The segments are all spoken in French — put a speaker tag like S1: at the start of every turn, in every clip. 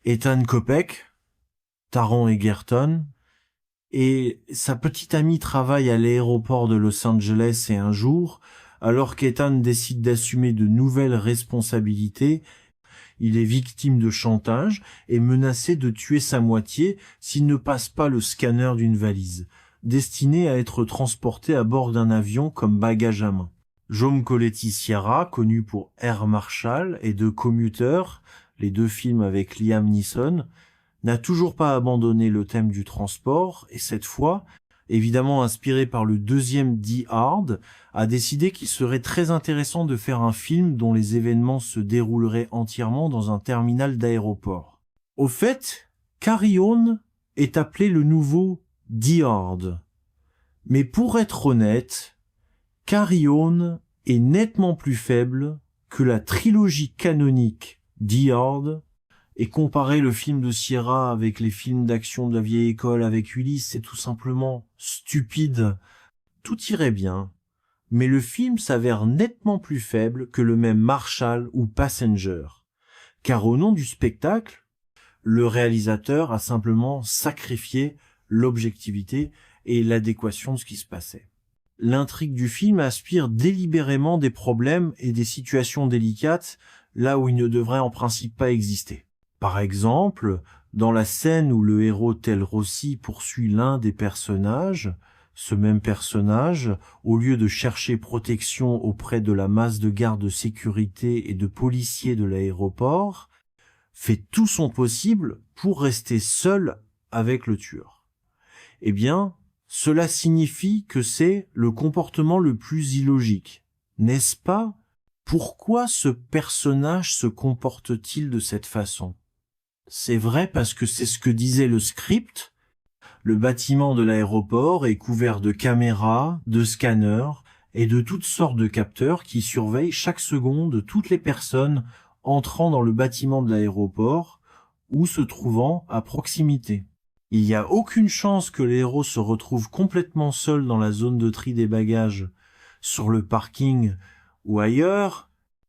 S1: Ethan Kopek, Taron Egerton, et sa petite amie travaille à l'aéroport de Los Angeles et un jour, alors qu'Ethan décide d'assumer de nouvelles responsabilités, il est victime de chantage et menacé de tuer sa moitié s'il ne passe pas le scanner d'une valise, destinée à être transportée à bord d'un avion comme bagage à main. Jaume Colletti-Sierra, connu pour Air Marshall et The Commuter, les deux films avec Liam Neeson, n'a toujours pas abandonné le thème du transport et cette fois, évidemment inspiré par le deuxième Die Hard, a décidé qu'il serait très intéressant de faire un film dont les événements se dérouleraient entièrement dans un terminal d'aéroport. Au fait, Carry-On est appelé le nouveau Die Hard. Mais pour être honnête, Carry-On est nettement plus faible que la trilogie canonique Die Hard. Et comparer le film de Sierra avec les films d'action de la vieille école avec Ulysse, c'est tout simplement stupide. Tout irait bien, mais le film s'avère nettement plus faible que le même Marshall ou Passenger. Car au nom du spectacle, le réalisateur a simplement sacrifié l'objectivité et l'adéquation de ce qui se passait. L'intrigue du film aspire délibérément des problèmes et des situations délicates là où ils ne devraient en principe pas exister. Par exemple, dans la scène où le héros tel Rossi poursuit l'un des personnages, ce même personnage, au lieu de chercher protection auprès de la masse de gardes de sécurité et de policiers de l'aéroport, fait tout son possible pour rester seul avec le tueur. Eh bien, cela signifie que c'est le comportement le plus illogique, n'est-ce pas? Pourquoi ce personnage se comporte-t-il de cette façon? C'est vrai parce que c'est ce que disait le script. Le bâtiment de l'aéroport est couvert de caméras, de scanners et de toutes sortes de capteurs qui surveillent chaque seconde toutes les personnes entrant dans le bâtiment de l'aéroport ou se trouvant à proximité. Il n'y a aucune chance que les héros se retrouvent complètement seuls dans la zone de tri des bagages, sur le parking ou ailleurs.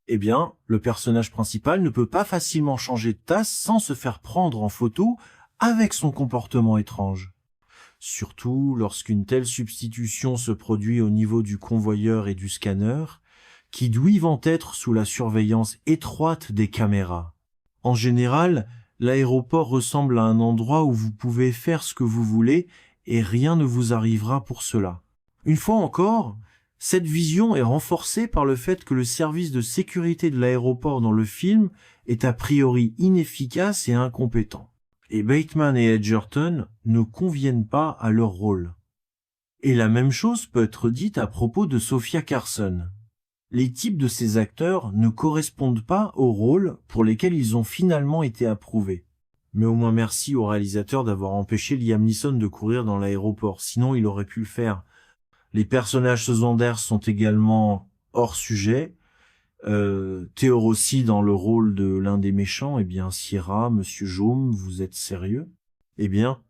S1: Eh bien, le personnage principal ne peut pas facilement changer de tasse sans se faire prendre en photo avec son comportement étrange. Surtout lorsqu'une telle substitution se produit au niveau du convoyeur et du scanner, qui doivent être sous la surveillance étroite des caméras. En général, l'aéroport ressemble à un endroit où vous pouvez faire ce que vous voulez et rien ne vous arrivera pour cela. Une fois encore, cette vision est renforcée par le fait que le service de sécurité de l'aéroport dans le film est a priori inefficace et incompétent. Et Bateman et Edgerton ne conviennent pas à leur rôle. Et la même chose peut être dite à propos de Sophia Carson. Les types de ces acteurs ne correspondent pas aux rôles pour lesquels ils ont finalement été approuvés. Mais au moins merci au réalisateur d'avoir empêché Liam Neeson de courir dans l'aéroport, sinon il aurait pu le faire. Les personnages secondaires sont également hors sujet. Theo Rossi dans le rôle de l'un des méchants, eh bien Sierra, Monsieur Jaume, vous êtes sérieux? Eh bien,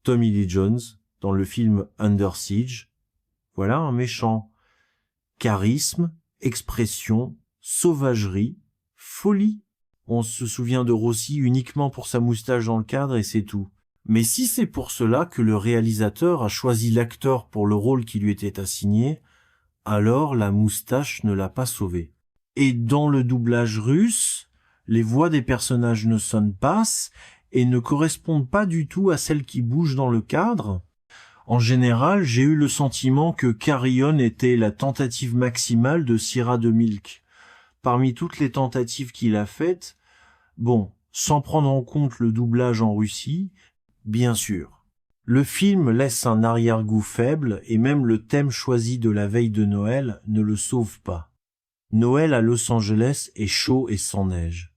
S1: Tommy Lee Jones dans le film Under Siege, voilà un méchant. Charisme, expression, sauvagerie, folie. On se souvient de Rossi uniquement pour sa moustache dans le cadre et c'est tout. Mais si c'est pour cela que le réalisateur a choisi l'acteur pour le rôle qui lui était assigné, alors la moustache ne l'a pas sauvé. Et dans le doublage russe, les voix des personnages ne sonnent pas et ne correspondent pas du tout à celles qui bougent dans le cadre. En général, j'ai eu le sentiment que Carry-On était la tentative maximale de Sierra de Milk. Parmi toutes les tentatives qu'il a faites, bon, sans prendre en compte le doublage en Russie, bien sûr. Le film laisse un arrière-goût faible et même le thème choisi de la veille de Noël ne le sauve pas. Noël à Los Angeles est chaud et sans neige.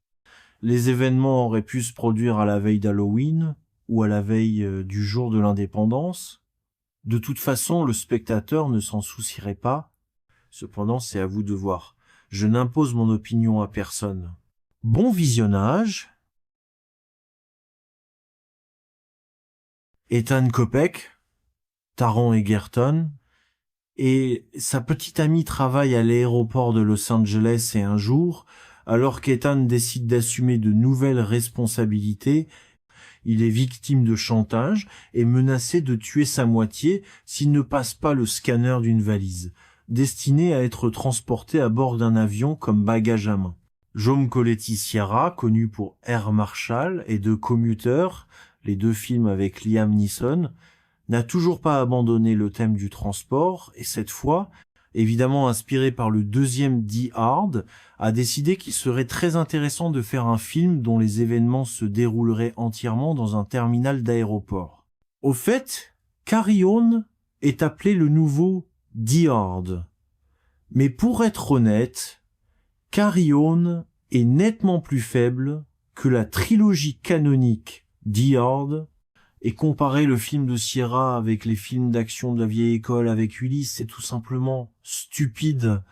S1: Les événements auraient pu se produire à la veille d'Halloween ou à la veille du jour de l'indépendance. De toute façon, le spectateur ne s'en soucierait pas. Cependant, c'est à vous de voir. Je n'impose mon opinion à personne. Bon visionnage. Ethan Kopek, Taron Egerton, et sa petite amie travaille à l'aéroport de Los Angeles et un jour, Alors qu'Ethan décide d'assumer de nouvelles responsabilités, il est victime de chantage et menacé de tuer sa moitié s'il ne passe pas le scanner d'une valise, destinée à être transportée à bord d'un avion comme bagage à main. Jaume Colletti Sierra, connu pour Air Marshall et The Commuter, les deux films avec Liam Neeson, n'a toujours pas abandonné le thème du transport et cette fois, évidemment inspiré par le deuxième Die Hard, a décidé qu'il serait très intéressant de faire un film dont les événements se dérouleraient entièrement dans un terminal d'aéroport. Au fait, Carry-On est appelé le nouveau Die Hard. Mais pour être honnête, Carry-On est nettement plus faible que la trilogie canonique Die Hard, et comparer le film de Sierra avec les films d'action de la vieille école avec Ulysse, c'est tout simplement stupide.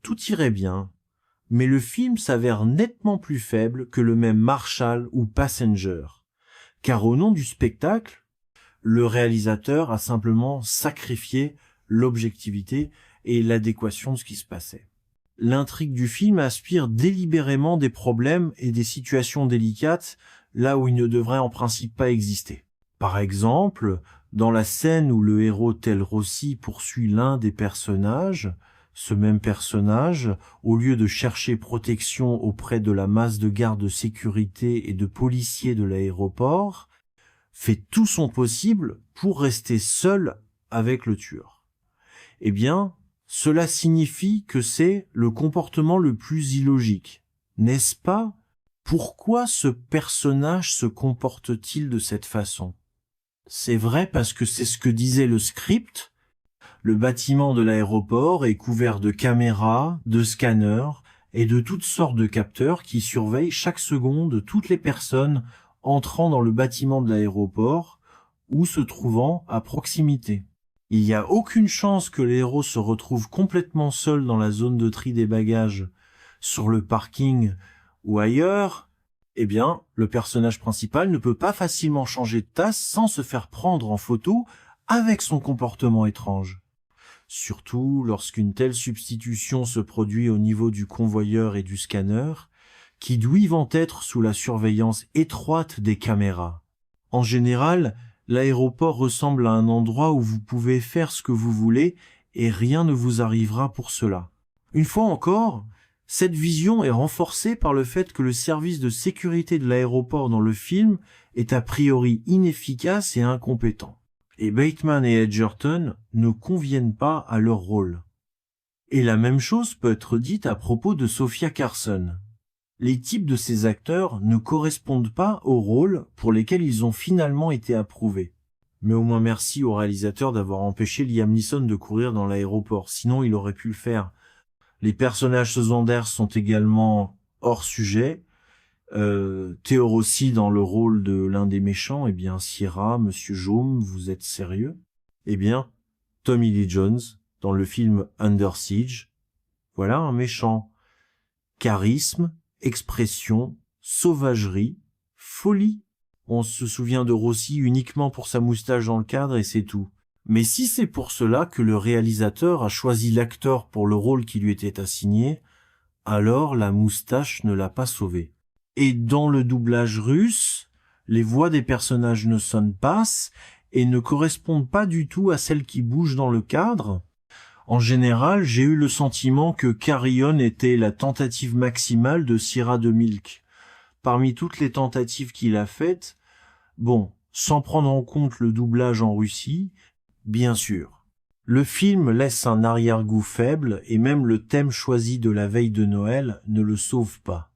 S1: Tout irait bien, mais le film s'avère nettement plus faible que le même Marshall ou Passenger. Car au nom du spectacle, le réalisateur a simplement sacrifié l'objectivité et l'adéquation de ce qui se passait. L'intrigue du film aspire délibérément des problèmes et des situations délicates là où ils ne devraient en principe pas exister. Par exemple, dans la scène où le héros tel Rossi poursuit l'un des personnages, ce même personnage, au lieu de chercher protection auprès de la masse de gardes de sécurité et de policiers de l'aéroport, fait tout son possible pour rester seul avec le tueur. Eh bien, cela signifie que c'est le comportement le plus illogique, n'est-ce pas? Pourquoi ce personnage se comporte-t-il de cette façon? C'est vrai parce que c'est ce que disait le script. Le bâtiment de l'aéroport est couvert de caméras, de scanners et de toutes sortes de capteurs qui surveillent chaque seconde toutes les personnes entrant dans le bâtiment de l'aéroport ou se trouvant à proximité. Il n'y a aucune chance que les héros se retrouvent complètement seuls dans la zone de tri des bagages, sur le parking ou ailleurs. Eh bien, le personnage principal ne peut pas facilement changer de tasse sans se faire prendre en photo avec son comportement étrange. Surtout lorsqu'une telle substitution se produit au niveau du convoyeur et du scanner, qui doivent être sous la surveillance étroite des caméras. En général, l'aéroport ressemble à un endroit où vous pouvez faire ce que vous voulez et rien ne vous arrivera pour cela. Une fois encore, cette vision est renforcée par le fait que le service de sécurité de l'aéroport dans le film est a priori inefficace et incompétent. Et Bateman et Edgerton ne conviennent pas à leur rôle. Et la même chose peut être dite à propos de Sofia Carson. Les types de ces acteurs ne correspondent pas aux rôles pour lesquels ils ont finalement été approuvés. Mais au moins merci au réalisateur d'avoir empêché Liam Neeson de courir dans l'aéroport, sinon il aurait pu le faire. Les personnages secondaires sont également hors sujet. Theo Rossi dans le rôle de l'un des méchants, eh bien Sierra, Monsieur Jaume, vous êtes sérieux? Eh bien, Tommy Lee Jones dans le film Under Siege, voilà un méchant. Charisme, expression, sauvagerie, folie. On se souvient de Rossi uniquement pour sa moustache dans le cadre et c'est tout. Mais si c'est pour cela que le réalisateur a choisi l'acteur pour le rôle qui lui était assigné, alors la moustache ne l'a pas sauvé. Et dans le doublage russe, les voix des personnages ne sonnent pas et ne correspondent pas du tout à celles qui bougent dans le cadre. En général, j'ai eu le sentiment que Carry-On était la tentative maximale de Sierra de Milk. Parmi toutes les tentatives qu'il a faites, bon, sans prendre en compte le doublage en Russie, bien sûr. Le film laisse un arrière-goût faible et même le thème choisi de la veille de Noël ne le sauve pas.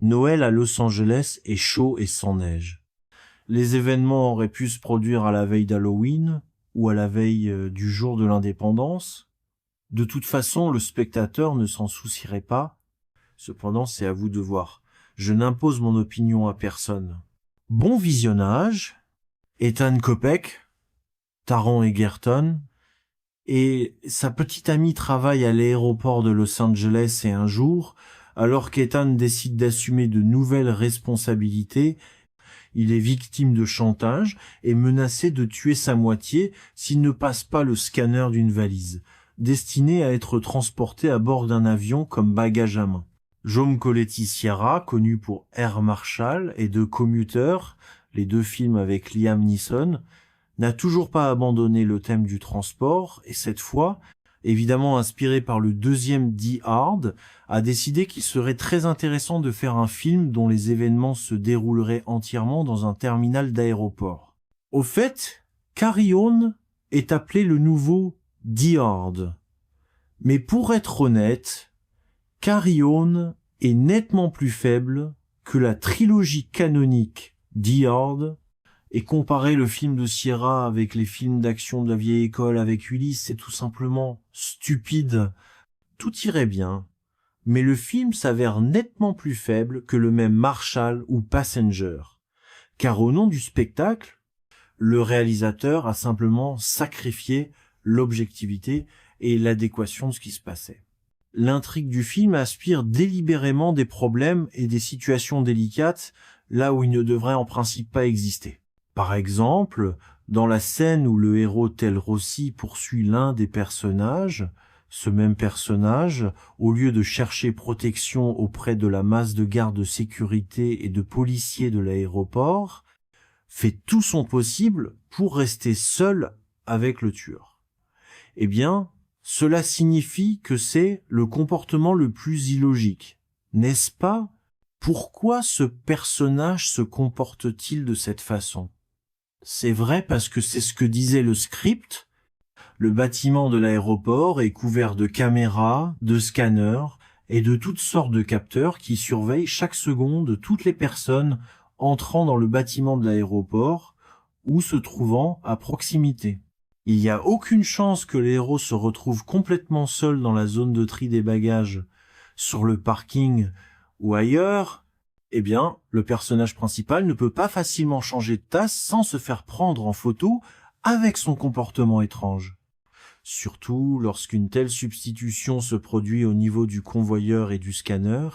S1: Noël à Los Angeles est chaud et sans neige. Les événements auraient pu se produire à la veille d'Halloween ou à la veille du jour de l'indépendance. De toute façon, le spectateur ne s'en soucierait pas. Cependant, c'est à vous de voir. Je n'impose mon opinion à personne. Bon visionnage. Ethan Kopech, Taron Egerton, et sa petite amie travaille à l'aéroport de Los Angeles et un jour, alors qu'Ethan décide d'assumer de nouvelles responsabilités, il est victime de chantage et menacé de tuer sa moitié s'il ne passe pas le scanner d'une valise, destinée à être transportée à bord d'un avion comme bagage à main. Jaume Colletti Sierra, connu pour Air Marshall et The Commuter, les deux films avec Liam Neeson, n'a toujours pas abandonné le thème du transport et cette fois, évidemment inspiré par le deuxième Die Hard, a décidé qu'il serait très intéressant de faire un film dont les événements se dérouleraient entièrement dans un terminal d'aéroport. Au fait, Carry-On est appelé le nouveau Die Hard. Mais pour être honnête, Carry-On est nettement plus faible que la trilogie canonique Die Hard. Et comparer le film de Sierra avec les films d'action de la vieille école avec Ulysse, c'est tout simplement stupide. Tout irait bien, mais le film s'avère nettement plus faible que le même Marshall ou Passenger. Car au nom du spectacle, le réalisateur a simplement sacrifié l'objectivité et l'adéquation de ce qui se passait. L'intrigue du film aspire délibérément des problèmes et des situations délicates là où ils ne devraient en principe pas exister. Par exemple, dans la scène où le héros tel Rossi poursuit l'un des personnages, ce même personnage, au lieu de chercher protection auprès de la masse de gardes de sécurité et de policiers de l'aéroport, fait tout son possible pour rester seul avec le tueur. Eh bien, cela signifie que c'est le comportement le plus illogique, n'est-ce pas? Pourquoi ce personnage se comporte-t-il de cette façon? C'est vrai parce que c'est ce que disait le script. Le bâtiment de l'aéroport est couvert de caméras, de scanners et de toutes sortes de capteurs qui surveillent chaque seconde toutes les personnes entrant dans le bâtiment de l'aéroport ou se trouvant à proximité. Il n'y a aucune chance que les héros se retrouvent complètement seuls dans la zone de tri des bagages, sur le parking ou ailleurs. Eh bien, le personnage principal ne peut pas facilement changer de tasse sans se faire prendre en photo avec son comportement étrange. Surtout lorsqu'une telle substitution se produit au niveau du convoyeur et du scanner,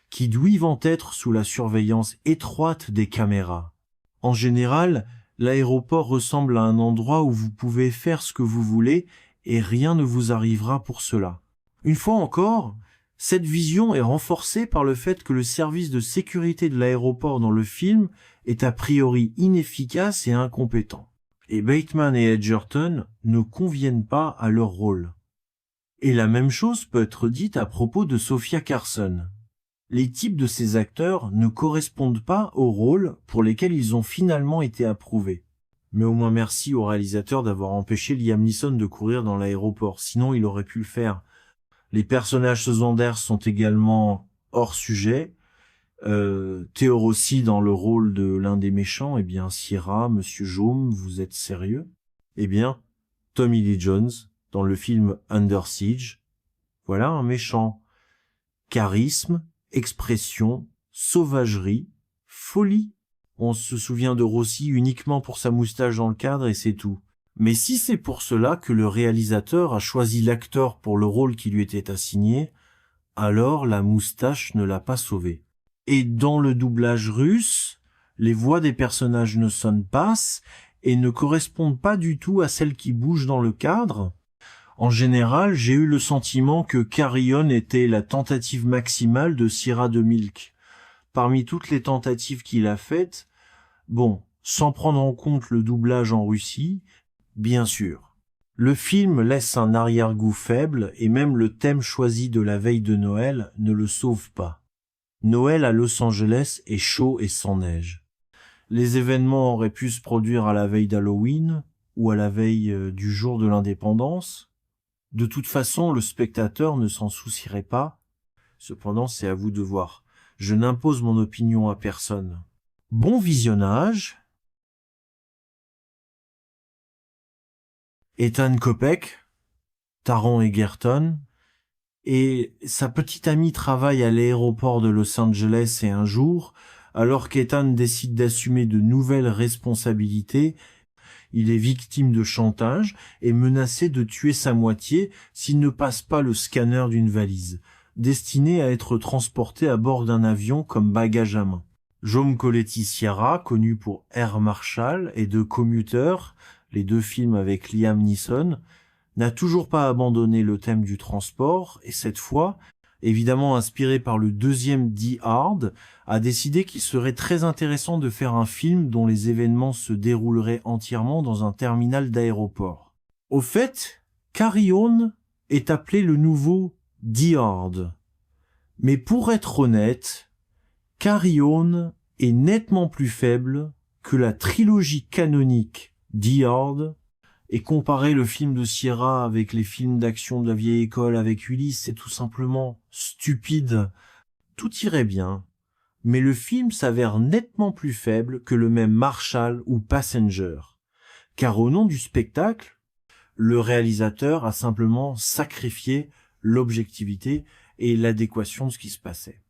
S1: qui doivent être sous la surveillance étroite des caméras. En général, l'aéroport ressemble à un endroit où vous pouvez faire ce que vous voulez et rien ne vous arrivera pour cela. Une fois encore, cette vision est renforcée par le fait que le service de sécurité de l'aéroport dans le film est a priori inefficace et incompétent. Et Bateman et Edgerton ne conviennent pas à leur rôle. Et la même chose peut être dite à propos de Sophia Carson. Les types de ces acteurs ne correspondent pas aux rôles pour lesquels ils ont finalement été approuvés. Mais au moins merci au réalisateur d'avoir empêché Liam Neeson de courir dans l'aéroport, sinon il aurait pu le faire. Les personnages secondaires sont également hors sujet. Theo Rossi dans le rôle de l'un des méchants, eh bien Sierra, Monsieur Jaume, vous êtes sérieux? Eh bien, Tommy Lee Jones dans le film Under Siege, voilà un méchant. Charisme, expression, sauvagerie, folie. On se souvient de Rossi uniquement pour sa moustache dans le cadre et c'est tout. Mais si c'est pour cela que le réalisateur a choisi l'acteur pour le rôle qui lui était assigné, alors la moustache ne l'a pas sauvé. Et dans le doublage russe, les voix des personnages ne sonnent pas et ne correspondent pas du tout à celles qui bougent dans le cadre. En général, j'ai eu le sentiment que Carry-On était la tentative maximale de Sierra de Milk. Parmi toutes les tentatives qu'il a faites, bon, sans prendre en compte le doublage en Russie, bien sûr. Le film laisse un arrière-goût faible et même le thème choisi de la veille de Noël ne le sauve pas. Noël à Los Angeles est chaud et sans neige. Les événements auraient pu se produire à la veille d'Halloween ou à la veille du jour de l'indépendance. De toute façon, le spectateur ne s'en soucierait pas. Cependant, c'est à vous de voir. Je n'impose mon opinion à personne. Bon visionnage. Ethan Kopech, Taron Egerton, et sa petite amie travaille à l'aéroport de Los Angeles et un jour, alors qu'Ethan décide d'assumer de nouvelles responsabilités, il est victime de chantage et menacé de tuer sa moitié s'il ne passe pas le scanner d'une valise, destinée à être transportée à bord d'un avion comme bagage à main. Jaume Colletti Sierra, connu pour Air Marshall et The Commuter, les deux films avec Liam Neeson, n'a toujours pas abandonné le thème du transport et cette fois, évidemment inspiré par le deuxième Die Hard, a décidé qu'il serait très intéressant de faire un film dont les événements se dérouleraient entièrement dans un terminal d'aéroport. Au fait, Carry-On est appelé le nouveau Die Hard. Mais pour être honnête, Carry-On est nettement plus faible que la trilogie canonique Die Hard. Et comparer le film de Sierra avec les films d'action de la vieille école avec Ulysse, c'est tout simplement stupide. Tout irait bien, mais le film s'avère nettement plus faible que le même Marshall ou Passenger. Car au nom du spectacle, le réalisateur a simplement sacrifié l'objectivité et l'adéquation de ce qui se passait.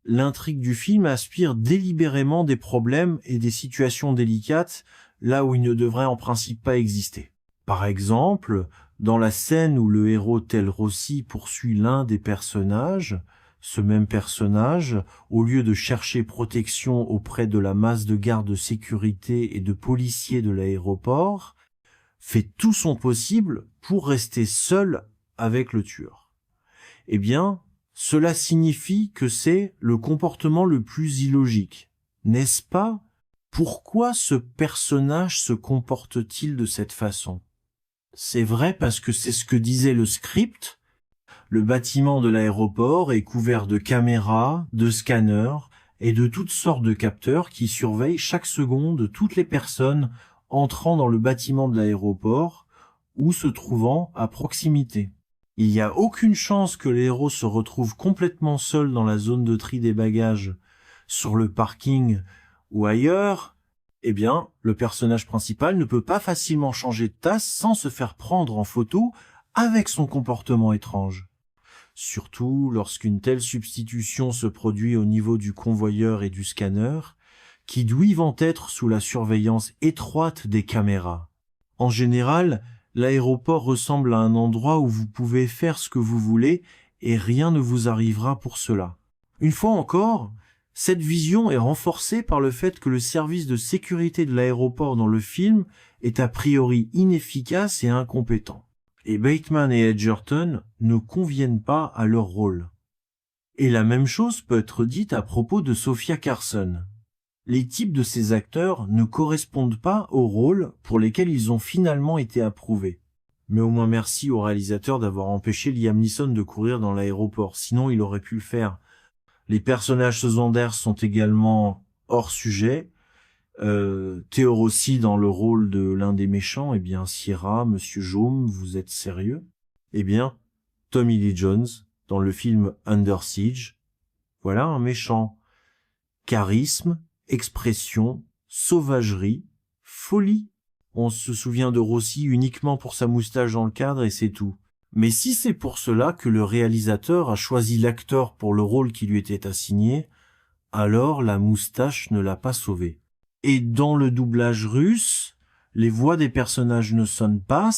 S1: L'intrigue du film aspire délibérément des problèmes et des situations délicates là où ils ne devraient en principe pas exister. Par exemple, dans la scène où le héros tel Rossi poursuit l'un des personnages, ce même personnage, au lieu de chercher protection auprès de la masse de gardes de sécurité et de policiers de l'aéroport, fait tout son possible pour rester seul avec le tueur. Eh bien, cela signifie que c'est le comportement le plus illogique, n'est-ce pas? Pourquoi ce personnage se comporte-t-il de cette façon? C'est vrai parce que c'est ce que disait le script. Le bâtiment de l'aéroport est couvert de caméras, de scanners et de toutes sortes de capteurs qui surveillent chaque seconde toutes les personnes entrant dans le bâtiment de l'aéroport ou se trouvant à proximité. Il n'y a aucune chance que les héros se retrouvent complètement seuls dans la zone de tri des bagages, sur le parking ou ailleurs. Eh bien, le personnage principal ne peut pas facilement changer de tasse sans se faire prendre en photo avec son comportement étrange. Surtout lorsqu'une telle substitution se produit au niveau du convoyeur et du scanner, qui doivent être sous la surveillance étroite des caméras. En général, l'aéroport ressemble à un endroit où vous pouvez faire ce que vous voulez et rien ne vous arrivera pour cela. Une fois encore, cette vision est renforcée par le fait que le service de sécurité de l'aéroport dans le film est a priori inefficace et incompétent. Et Bateman et Edgerton ne conviennent pas à leur rôle. Et la même chose peut être dite à propos de Sofia Carson. Les types de ces acteurs ne correspondent pas aux rôles pour lesquels ils ont finalement été approuvés. Mais au moins merci au réalisateur d'avoir empêché Liam Neeson de courir dans l'aéroport, sinon il aurait pu le faire. Les personnages secondaires sont également hors sujet. Theo Rossi dans le rôle de l'un des méchants, eh bien Sierra, Monsieur Jaume, vous êtes sérieux? Eh bien, Tommy Lee Jones dans le film Under Siege, voilà un méchant. Charisme, expression, sauvagerie, folie. On se souvient de Rossi uniquement pour sa moustache dans le cadre et c'est tout. Mais si c'est pour cela que le réalisateur a choisi l'acteur pour le rôle qui lui était assigné, alors la moustache ne l'a pas sauvé. Et dans le doublage russe, les voix des personnages ne sonnent pas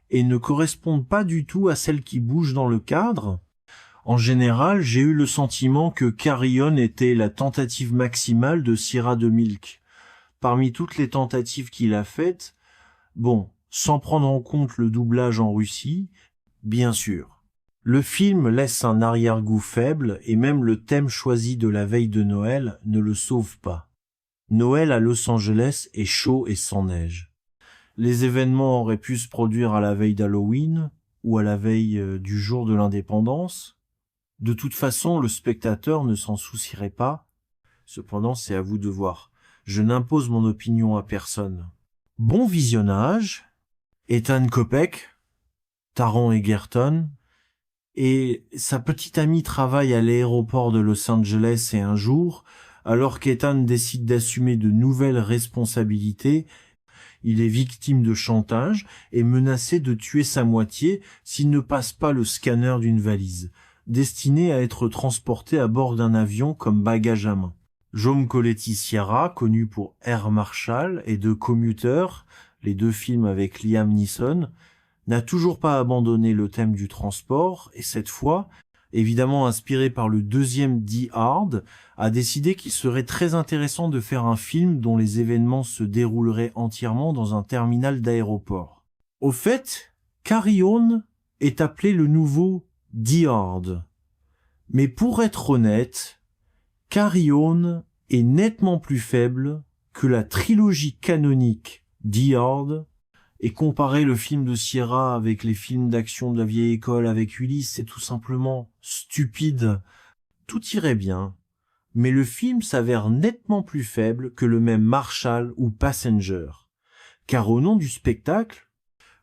S1: et ne correspondent pas du tout à celles qui bougent dans le cadre. En général, j'ai eu le sentiment que Carry-On était la tentative maximale de Sierra de Milk. Parmi toutes les tentatives qu'il a faites, bon, sans prendre en compte le doublage en Russie, bien sûr. Le film laisse un arrière-goût faible et même le thème choisi de la veille de Noël ne le sauve pas. Noël à Los Angeles est chaud et sans neige. Les événements auraient pu se produire à la veille d'Halloween ou à la veille du jour de l'indépendance. De toute façon, le spectateur ne s'en soucierait pas. Cependant, c'est à vous de voir. Je n'impose mon opinion à personne. Bon visionnage. Ethan Kopech, Taron Egerton, et sa petite amie travaille à l'aéroport de Los Angeles et un jour, alors qu'Ethan décide d'assumer de nouvelles responsabilités, il est victime de chantage et menacé de tuer sa moitié s'il ne passe pas le scanner d'une valise, destinée à être transportée à bord d'un avion comme bagage à main. Jaume Colletti-Sierra, connu pour Air Marshall et de Commuter, les deux films avec Liam Neeson, n'a toujours pas abandonné le thème du transport et cette fois, évidemment inspiré par le deuxième Die Hard, a décidé qu'il serait très intéressant de faire un film dont les événements se dérouleraient entièrement dans un terminal d'aéroport. Au fait, Carry-On est appelé le nouveau Die Hard. Mais pour être honnête, Carry-On est nettement plus faible que la trilogie canonique The Horde, et comparer le film de Sierra avec les films d'action de la vieille école avec Ulysse, c'est tout simplement stupide. Tout irait bien, mais le film s'avère nettement plus faible que le même Marshall ou Passenger. Car au nom du spectacle,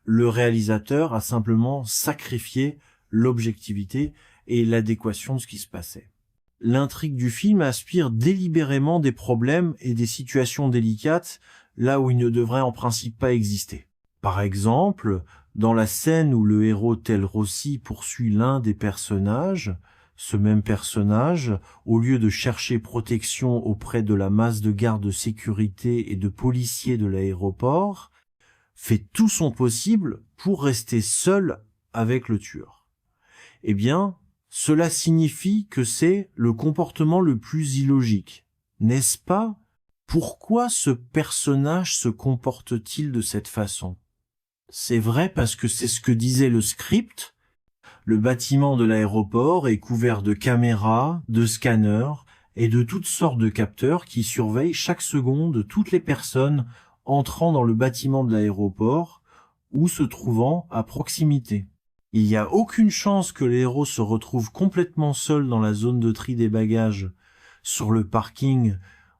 S1: le réalisateur a simplement sacrifié l'objectivité et l'adéquation de ce qui se passait. L'intrigue du film aspire délibérément des problèmes et des situations délicates là où ils ne devraient en principe pas exister. Par exemple, dans la scène où le héros tel Rossi poursuit l'un des personnages, ce même personnage, au lieu de chercher protection auprès de la masse de gardes de sécurité et de policiers de l'aéroport, fait tout son possible pour rester seul avec le tueur. Eh bien, cela signifie que c'est le comportement le plus illogique, n'est-ce pas? Pourquoi ce personnage se comporte-t-il de cette façon? C'est vrai parce que c'est ce que disait le script. Le bâtiment de l'aéroport est couvert de caméras, de scanners et de toutes sortes de capteurs qui surveillent chaque seconde toutes les personnes entrant dans le bâtiment de l'aéroport ou se trouvant à proximité. Il n'y a aucune chance que les héros se retrouvent complètement seuls dans la zone de tri des bagages, sur le parking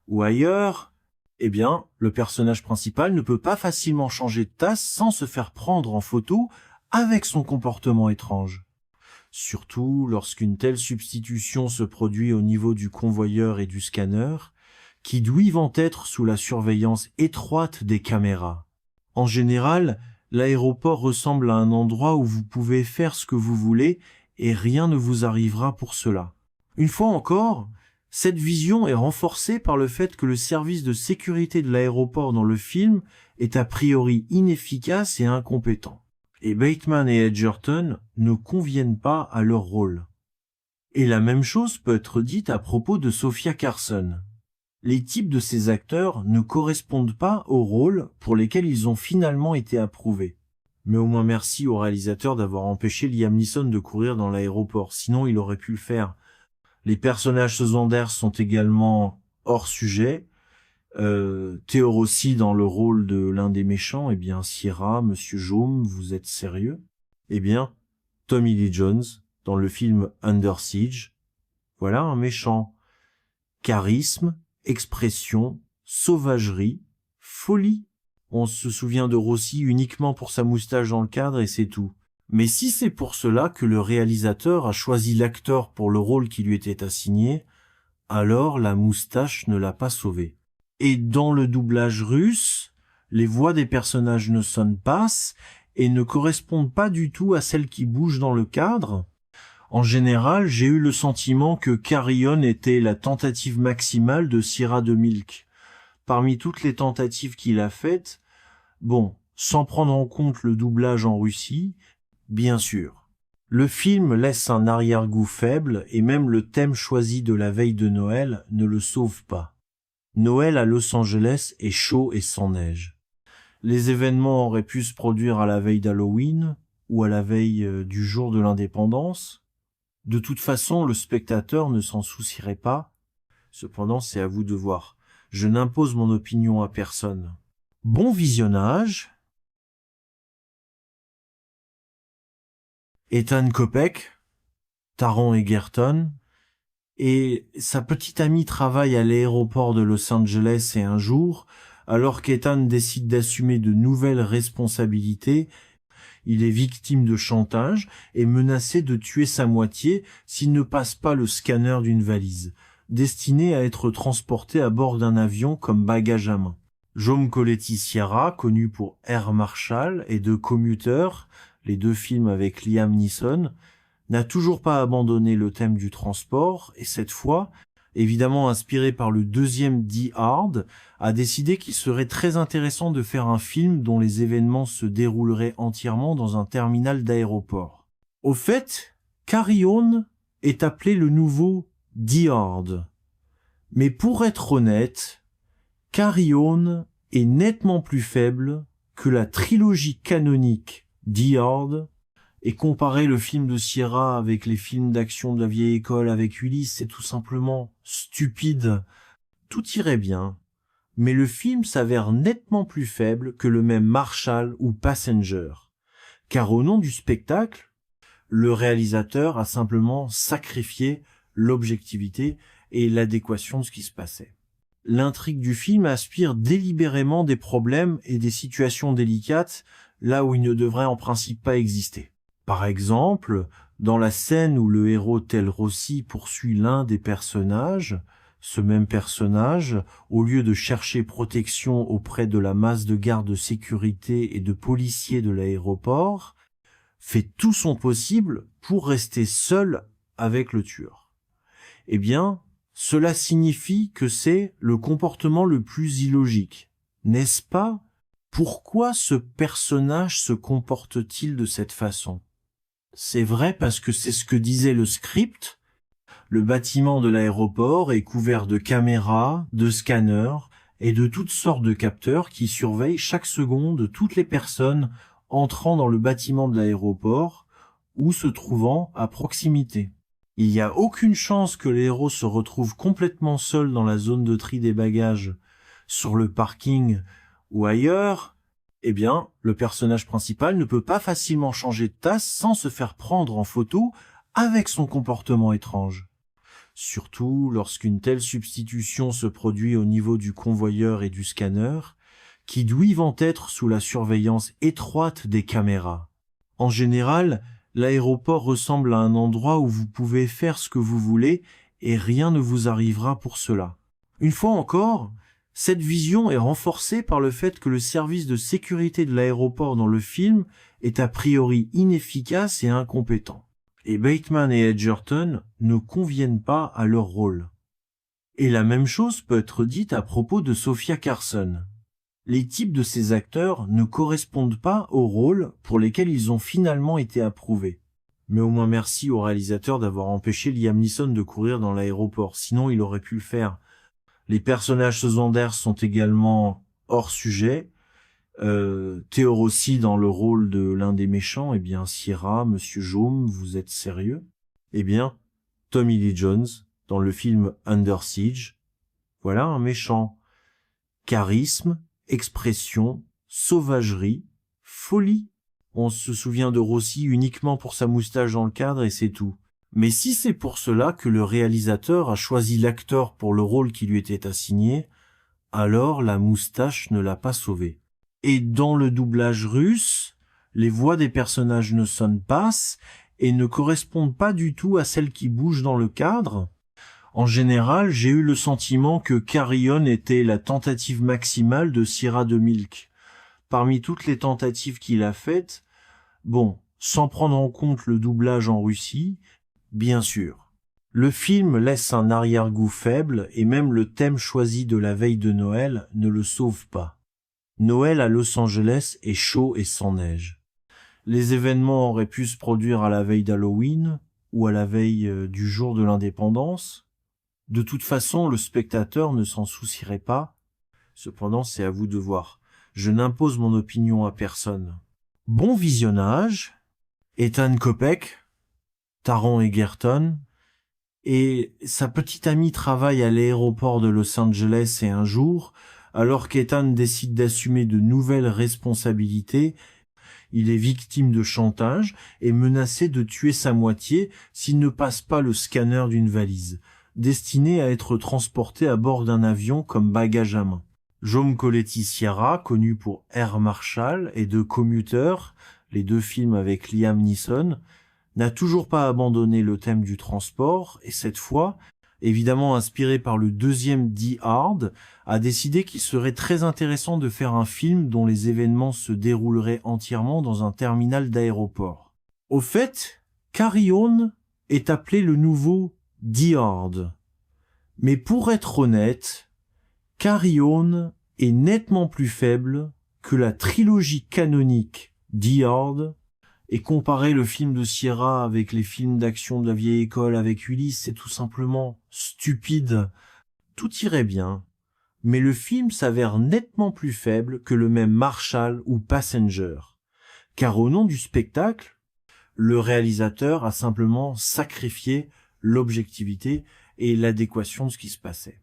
S1: ou ailleurs. Eh bien, le personnage principal ne peut pas facilement changer de tasse sans se faire prendre en photo avec son comportement étrange. Surtout lorsqu'une telle substitution se produit au niveau du convoyeur et du scanner, qui doivent être sous la surveillance étroite des caméras. En général, l'aéroport ressemble à un endroit où vous pouvez faire ce que vous voulez et rien ne vous arrivera pour cela. Une fois encore, cette vision est renforcée par le fait que le service de sécurité de l'aéroport dans le film est a priori inefficace et incompétent. Et Bateman et Edgerton ne conviennent pas à leur rôle. Et la même chose peut être dite à propos de Sophia Carson. Les types de ces acteurs ne correspondent pas aux rôles pour lesquels ils ont finalement été approuvés. Mais au moins merci au réalisateur d'avoir empêché Liam Neeson de courir dans l'aéroport, sinon il aurait pu le faire. Les personnages secondaires sont également hors sujet. Theo Rossi dans le rôle de l'un des méchants, eh bien Sierra, Monsieur Jaume, vous êtes sérieux? Eh bien, Tommy Lee Jones dans le film Under Siege, voilà un méchant. Charisme, expression, sauvagerie, folie. On se souvient de Rossi uniquement pour sa moustache dans le cadre et c'est tout. Mais si c'est pour cela que le réalisateur a choisi l'acteur pour le rôle qui lui était assigné, alors la moustache ne l'a pas sauvé. Et dans le doublage russe, les voix des personnages ne sonnent pas et ne correspondent pas du tout à celles qui bougent dans le cadre. En général, j'ai eu le sentiment que Carry-On était la tentative maximale de Sierra de Milk. Parmi toutes les tentatives qu'il a faites, bon, sans prendre en compte le doublage en Russie, bien sûr. Le film laisse un arrière-goût faible et même le thème choisi de la veille de Noël ne le sauve pas. Noël à Los Angeles est chaud et sans neige. Les événements auraient pu se produire à la veille d'Halloween ou à la veille du jour de l'indépendance. De toute façon, le spectateur ne s'en soucierait pas. Cependant, c'est à vous de voir. Je n'impose mon opinion à personne. Bon visionnage. Ethan Kopech, Taron Egerton, et sa petite amie travaille à l'aéroport de Los Angeles et un jour, alors qu'Ethan décide d'assumer de nouvelles responsabilités, il est victime de chantage et menacé de tuer sa moitié s'il ne passe pas le scanner d'une valise, destinée à être transportée à bord d'un avion comme bagage à main. Jaume Colletti Sierra, connu pour Air Marshall et de Commuter, les deux films avec Liam Neeson, n'a toujours pas abandonné le thème du transport et cette fois, évidemment inspiré par le deuxième Die Hard, a décidé qu'il serait très intéressant de faire un film dont les événements se dérouleraient entièrement dans un terminal d'aéroport. Au fait, Carry-On est appelé le nouveau Die Hard. Mais pour être honnête, Carry-On est nettement plus faible que la trilogie canonique Die Hard Et comparer le film de Sierra avec les films d'action de la vieille école avec Ulysse, c'est tout simplement stupide. Tout irait bien, mais le film s'avère nettement plus faible que le même Marshall ou Passenger. Car au nom du spectacle, le réalisateur a simplement sacrifié l'objectivité et l'adéquation de ce qui se passait. L'intrigue du film aspire délibérément des problèmes et des situations délicates là où ils ne devraient en principe pas exister. Par exemple, dans la scène où le héros tel Rossi poursuit l'un des personnages, ce même personnage, au lieu de chercher protection auprès de la masse de gardes de sécurité et de policiers de l'aéroport, fait tout son possible pour rester seul avec le tueur. Eh bien, cela signifie que c'est le comportement le plus illogique, n'est-ce pas? Pourquoi ce personnage se comporte-t-il de cette façon? C'est vrai parce que c'est ce que disait le script. Le bâtiment de l'aéroport est couvert de caméras, de scanners et de toutes sortes de capteurs qui surveillent chaque seconde toutes les personnes entrant dans le bâtiment de l'aéroport ou se trouvant à proximité. Il n'y a aucune chance que les héros se retrouvent complètement seuls dans la zone de tri des bagages, sur le parking ou ailleurs. Eh bien, le personnage principal ne peut pas facilement changer de tasse sans se faire prendre en photo avec son comportement étrange. Surtout lorsqu'une telle substitution se produit au niveau du convoyeur et du scanner, qui doivent être sous la surveillance étroite des caméras. En général, l'aéroport ressemble à un endroit où vous pouvez faire ce que vous voulez et rien ne vous arrivera pour cela. Une fois encore, cette vision est renforcée par le fait que le service de sécurité de l'aéroport dans le film est a priori inefficace et incompétent. Et Bateman et Edgerton ne conviennent pas à leur rôle. Et la même chose peut être dite à propos de Sophia Carson. Les types de ces acteurs ne correspondent pas aux rôles pour lesquels ils ont finalement été approuvés. Mais au moins merci au réalisateur d'avoir empêché Liam Neeson de courir dans l'aéroport, sinon il aurait pu le faire. Les personnages secondaires sont également hors sujet. Theo Rossi dans le rôle de l'un des méchants, eh bien Sierra, Monsieur Jaume, vous êtes sérieux? Eh bien, Tommy Lee Jones dans le film Under Siege, voilà un méchant. Charisme, expression, sauvagerie, folie. On se souvient de Rossi uniquement pour sa moustache dans le cadre et c'est tout. Mais si c'est pour cela que le réalisateur a choisi l'acteur pour le rôle qui lui était assigné, alors la moustache ne l'a pas sauvé. Et dans le doublage russe, les voix des personnages ne sonnent pas et ne correspondent pas du tout à celles qui bougent dans le cadre. En général, j'ai eu le sentiment que Carry-On était la tentative maximale de Sierra de Milk. Parmi toutes les tentatives qu'il a faites, bon, sans prendre en compte le doublage en Russie, bien sûr. Le film laisse un arrière-goût faible et même le thème choisi de la veille de Noël ne le sauve pas. Noël à Los Angeles est chaud et sans neige. Les événements auraient pu se produire à la veille d'Halloween ou à la veille du jour de l'indépendance. De toute façon, le spectateur ne s'en soucierait pas. Cependant, c'est à vous de voir. Je n'impose mon opinion à personne. Bon visionnage. Ethan Kopech, Taron Egerton, et sa petite amie travaille à l'aéroport de Los Angeles et un jour, alors qu'Ethan décide d'assumer de nouvelles responsabilités, il est victime de chantage et menacé de tuer sa moitié s'il ne passe pas le scanner d'une valise, destinée à être transportée à bord d'un avion comme bagage à main. Jaume Colletti-Sierra, connu pour Air Marshall et de Commuter, les deux films avec Liam Neeson, n'a toujours pas abandonné le thème du transport et cette fois, évidemment inspiré par le deuxième Die Hard, a décidé qu'il serait très intéressant de faire un film dont les événements se dérouleraient entièrement dans un terminal d'aéroport. Au fait, Carry-On est appelé le nouveau Die Hard. Mais pour être honnête, Carry-On est nettement plus faible que la trilogie canonique Die Hard. Et comparer le film de Sierra avec les films d'action de la vieille école avec Ulysse, c'est tout simplement stupide. Tout irait bien, mais le film s'avère nettement plus faible que le même Marshall ou Passenger. Car au nom du spectacle, Le réalisateur a simplement sacrifié l'objectivité et l'adéquation de ce qui se passait.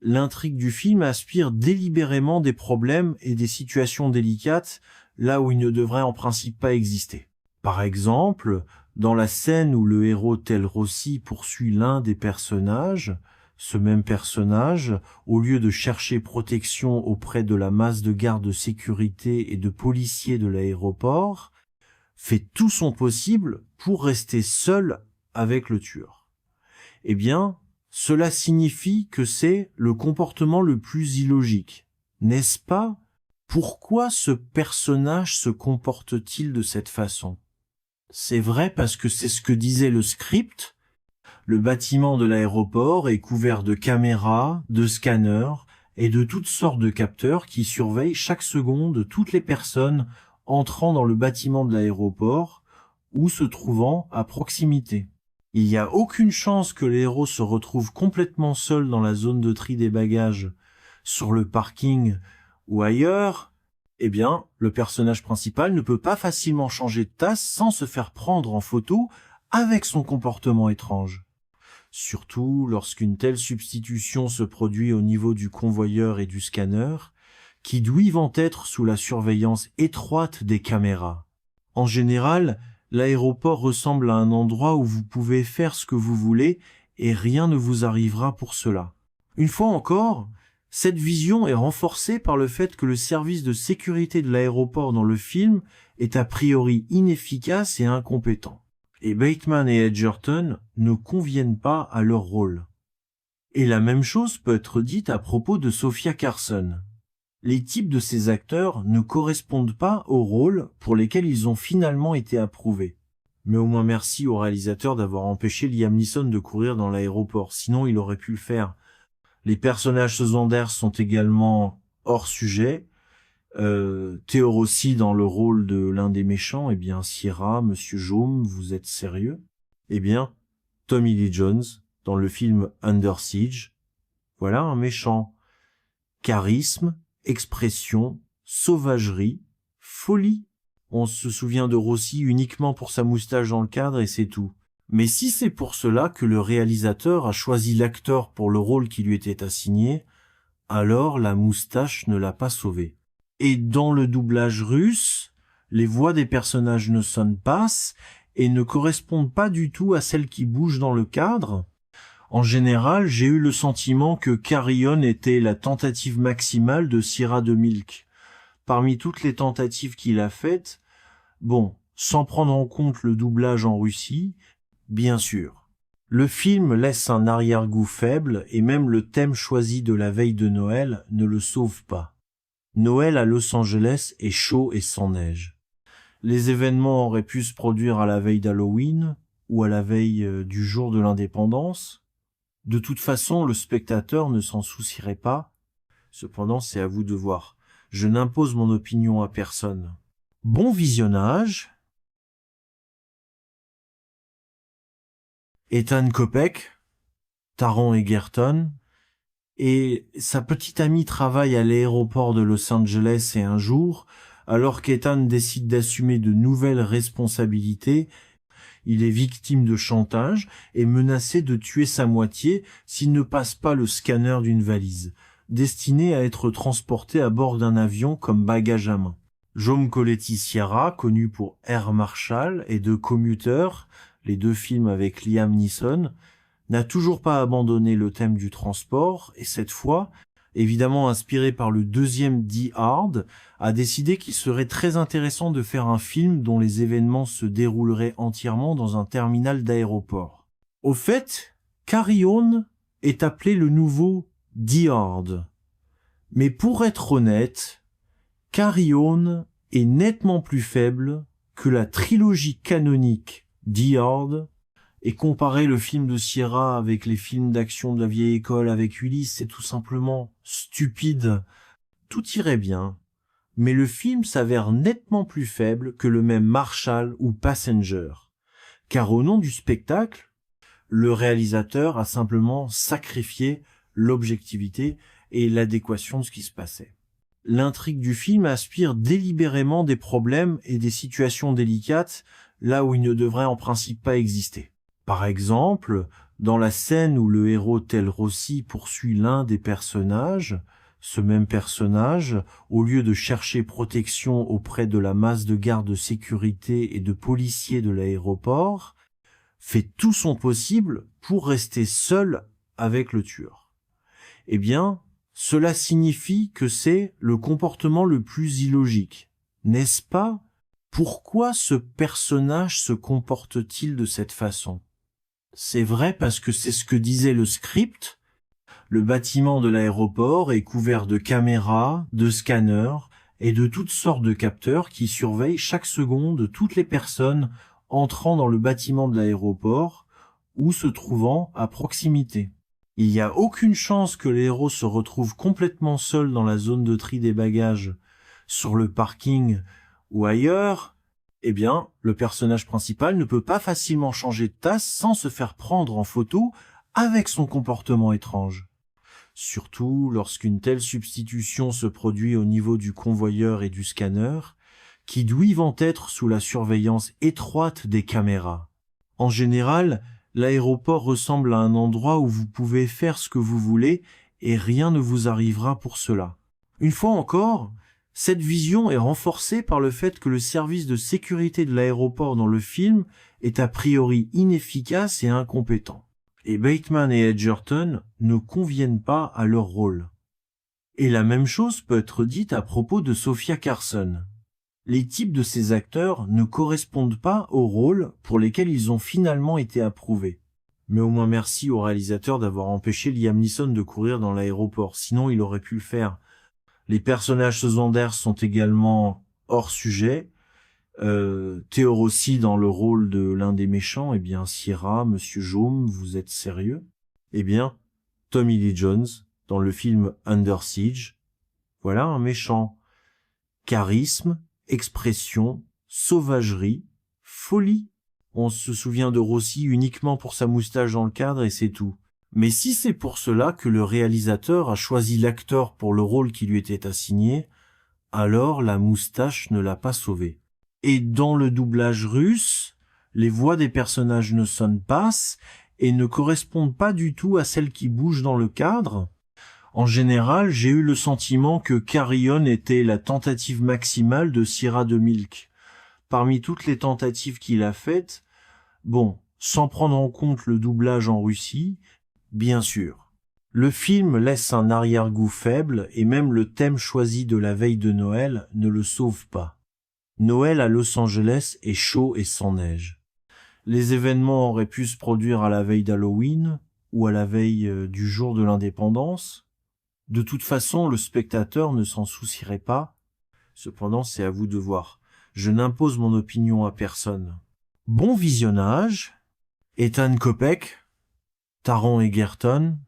S1: L'intrigue du film aspire délibérément des problèmes et des situations délicates là où ils ne devraient en principe pas exister. Par exemple, dans la scène où le héros tel Rossi poursuit l'un des personnages, ce même personnage, au lieu de chercher protection auprès de la masse de gardes de sécurité et de policiers de l'aéroport, fait tout son possible pour rester seul avec le tueur. Eh bien, cela signifie que c'est le comportement le plus illogique, n'est-ce pas? Pourquoi ce personnage se comporte-t-il de cette façon? C'est vrai parce que c'est ce que disait le script. Le bâtiment de l'aéroport est couvert de caméras, de scanners et de toutes sortes de capteurs qui surveillent chaque seconde toutes les personnes entrant dans le bâtiment de l'aéroport ou se trouvant à proximité. Il n'y a aucune chance que les héros se retrouvent complètement seuls dans la zone de tri des bagages, sur le parking ou ailleurs. Eh bien, le personnage principal ne peut pas facilement changer de tasse sans se faire prendre en photo avec son comportement étrange. Surtout lorsqu'une telle substitution se produit au niveau du convoyeur et du scanner, qui doivent être sous la surveillance étroite des caméras. En général, l'aéroport ressemble à un endroit où vous pouvez faire ce que vous voulez et rien ne vous arrivera pour cela. Une fois encore, cette vision est renforcée par le fait que le service de sécurité de l'aéroport dans le film est a priori inefficace et incompétent. Et Bateman et Edgerton ne conviennent pas à leur rôle. Et la même chose peut être dite à propos de Sophia Carson. Les types de ces acteurs ne correspondent pas aux rôles pour lesquels ils ont finalement été approuvés. Mais au moins merci au réalisateur d'avoir empêché Liam Neeson de courir dans l'aéroport, sinon il aurait pu le faire. Les personnages secondaires sont également hors sujet. Theo Rossi dans le rôle de l'un des méchants, eh bien Sierra, Monsieur Jaume, vous êtes sérieux? Eh bien, Tommy Lee Jones dans le film Under Siege, voilà un méchant. Charisme, expression, sauvagerie, folie. On se souvient de Rossi uniquement pour sa moustache dans le cadre et c'est tout. Mais si c'est pour cela que le réalisateur a choisi l'acteur pour le rôle qui lui était assigné, alors la moustache ne l'a pas sauvé. Et dans le doublage russe, les voix des personnages ne sonnent pas et ne correspondent pas du tout à celles qui bougent dans le cadre. En général, j'ai eu le sentiment que Carry-On était la tentative maximale de Sierra de Milk. Parmi toutes les tentatives qu'il a faites, bon, sans prendre en compte le doublage en Russie, bien sûr. Le film laisse un arrière-goût faible et même le thème choisi de la veille de Noël ne le sauve pas. Noël à Los Angeles est chaud et sans neige. Les événements auraient pu se produire à la veille d'Halloween ou à la veille du jour de l'indépendance. De toute façon, le spectateur ne s'en soucierait pas. Cependant, c'est à vous de voir. Je n'impose mon opinion à personne. Bon visionnage. Ethan Kopech, Taron Egerton, et sa petite amie travaille à l'aéroport de Los Angeles et un jour, alors qu'Ethan décide d'assumer de nouvelles responsabilités, il est victime de chantage et menacé de tuer sa moitié s'il ne passe pas le scanner d'une valise, destinée à être transportée à bord d'un avion comme bagage à main. Jaume Colletti Sierra, connu pour Air Marshall et de Commuter, les deux films avec Liam Neeson, n'a toujours pas abandonné le thème du transport et cette fois, évidemment inspiré par le deuxième Die Hard, a décidé qu'il serait très intéressant de faire un film dont les événements se dérouleraient entièrement dans un terminal d'aéroport. Au fait, Carry-On est appelé le nouveau Die Hard. Mais pour être honnête, Carry-On est nettement plus faible que la trilogie canonique Die Hard. Et comparer le film de Sierra avec les films d'action de la vieille école avec Ulysse, c'est tout simplement stupide. Tout irait bien, mais le film s'avère nettement plus faible que le même Marshall ou Passenger. Car au nom du spectacle, le réalisateur a simplement sacrifié l'objectivité et l'adéquation de ce qui se passait. L'intrigue du film aspire délibérément des problèmes et des situations délicates là où il ne devrait en principe pas exister. Par exemple, dans la scène où le héros tel Rossi poursuit l'un des personnages, ce même personnage, au lieu de chercher protection auprès de la masse de gardes de sécurité et de policiers de l'aéroport, fait tout son possible pour rester seul avec le tueur. Eh bien, cela signifie que c'est le comportement le plus illogique, n'est-ce pas? Pourquoi ce personnage se comporte-t-il de cette façon? C'est vrai parce que c'est ce que disait le script. Le bâtiment de l'aéroport est couvert de caméras, de scanners et de toutes sortes de capteurs qui surveillent chaque seconde toutes les personnes entrant dans le bâtiment de l'aéroport ou se trouvant à proximité. Il n'y a aucune chance que les héros se retrouvent complètement seuls dans la zone de tri des bagages, sur le parking ou ailleurs. Eh bien, le personnage principal ne peut pas facilement changer de tasse sans se faire prendre en photo avec son comportement étrange. Surtout lorsqu'une telle substitution se produit au niveau du convoyeur et du scanner, qui doivent être sous la surveillance étroite des caméras. En général, l'aéroport ressemble à un endroit où vous pouvez faire ce que vous voulez et rien ne vous arrivera pour cela. Une fois encore, cette vision est renforcée par le fait que le service de sécurité de l'aéroport dans le film est a priori inefficace et incompétent. Et Bateman et Edgerton ne conviennent pas à leur rôle. Et la même chose peut être dite à propos de Sofia Carson. Les types de ces acteurs ne correspondent pas aux rôles pour lesquels ils ont finalement été approuvés. Mais au moins merci au réalisateur d'avoir empêché Liam Neeson de courir dans l'aéroport, sinon il aurait pu le faire. Les personnages secondaires sont également hors sujet. Theo Rossi dans le rôle de l'un des méchants, eh bien Sierra, Monsieur Jaume, vous êtes sérieux? Eh bien, Tommy Lee Jones dans le film Under Siege, voilà un méchant. Charisme, expression, sauvagerie, folie. On se souvient de Rossi uniquement pour sa moustache dans le cadre et c'est tout. Mais si c'est pour cela que le réalisateur a choisi l'acteur pour le rôle qui lui était assigné, alors la moustache ne l'a pas sauvé. Et dans le doublage russe, les voix des personnages ne sonnent pas et ne correspondent pas du tout à celles qui bougent dans le cadre. En général, j'ai eu le sentiment que Carry-On était la tentative maximale de Sierra de Milk. Parmi toutes les tentatives qu'il a faites, bon, sans prendre en compte le doublage en Russie, bien sûr. Le film laisse un arrière-goût faible et même le thème choisi de la veille de Noël ne le sauve pas. Noël à Los Angeles est chaud et sans neige. Les événements auraient pu se produire à la veille d'Halloween ou à la veille du jour de l'indépendance. De toute façon, le spectateur ne s'en soucierait pas. Cependant, c'est à vous de voir. Je n'impose mon opinion à personne. Bon visionnage. Ethan Kopech, Taron Egerton,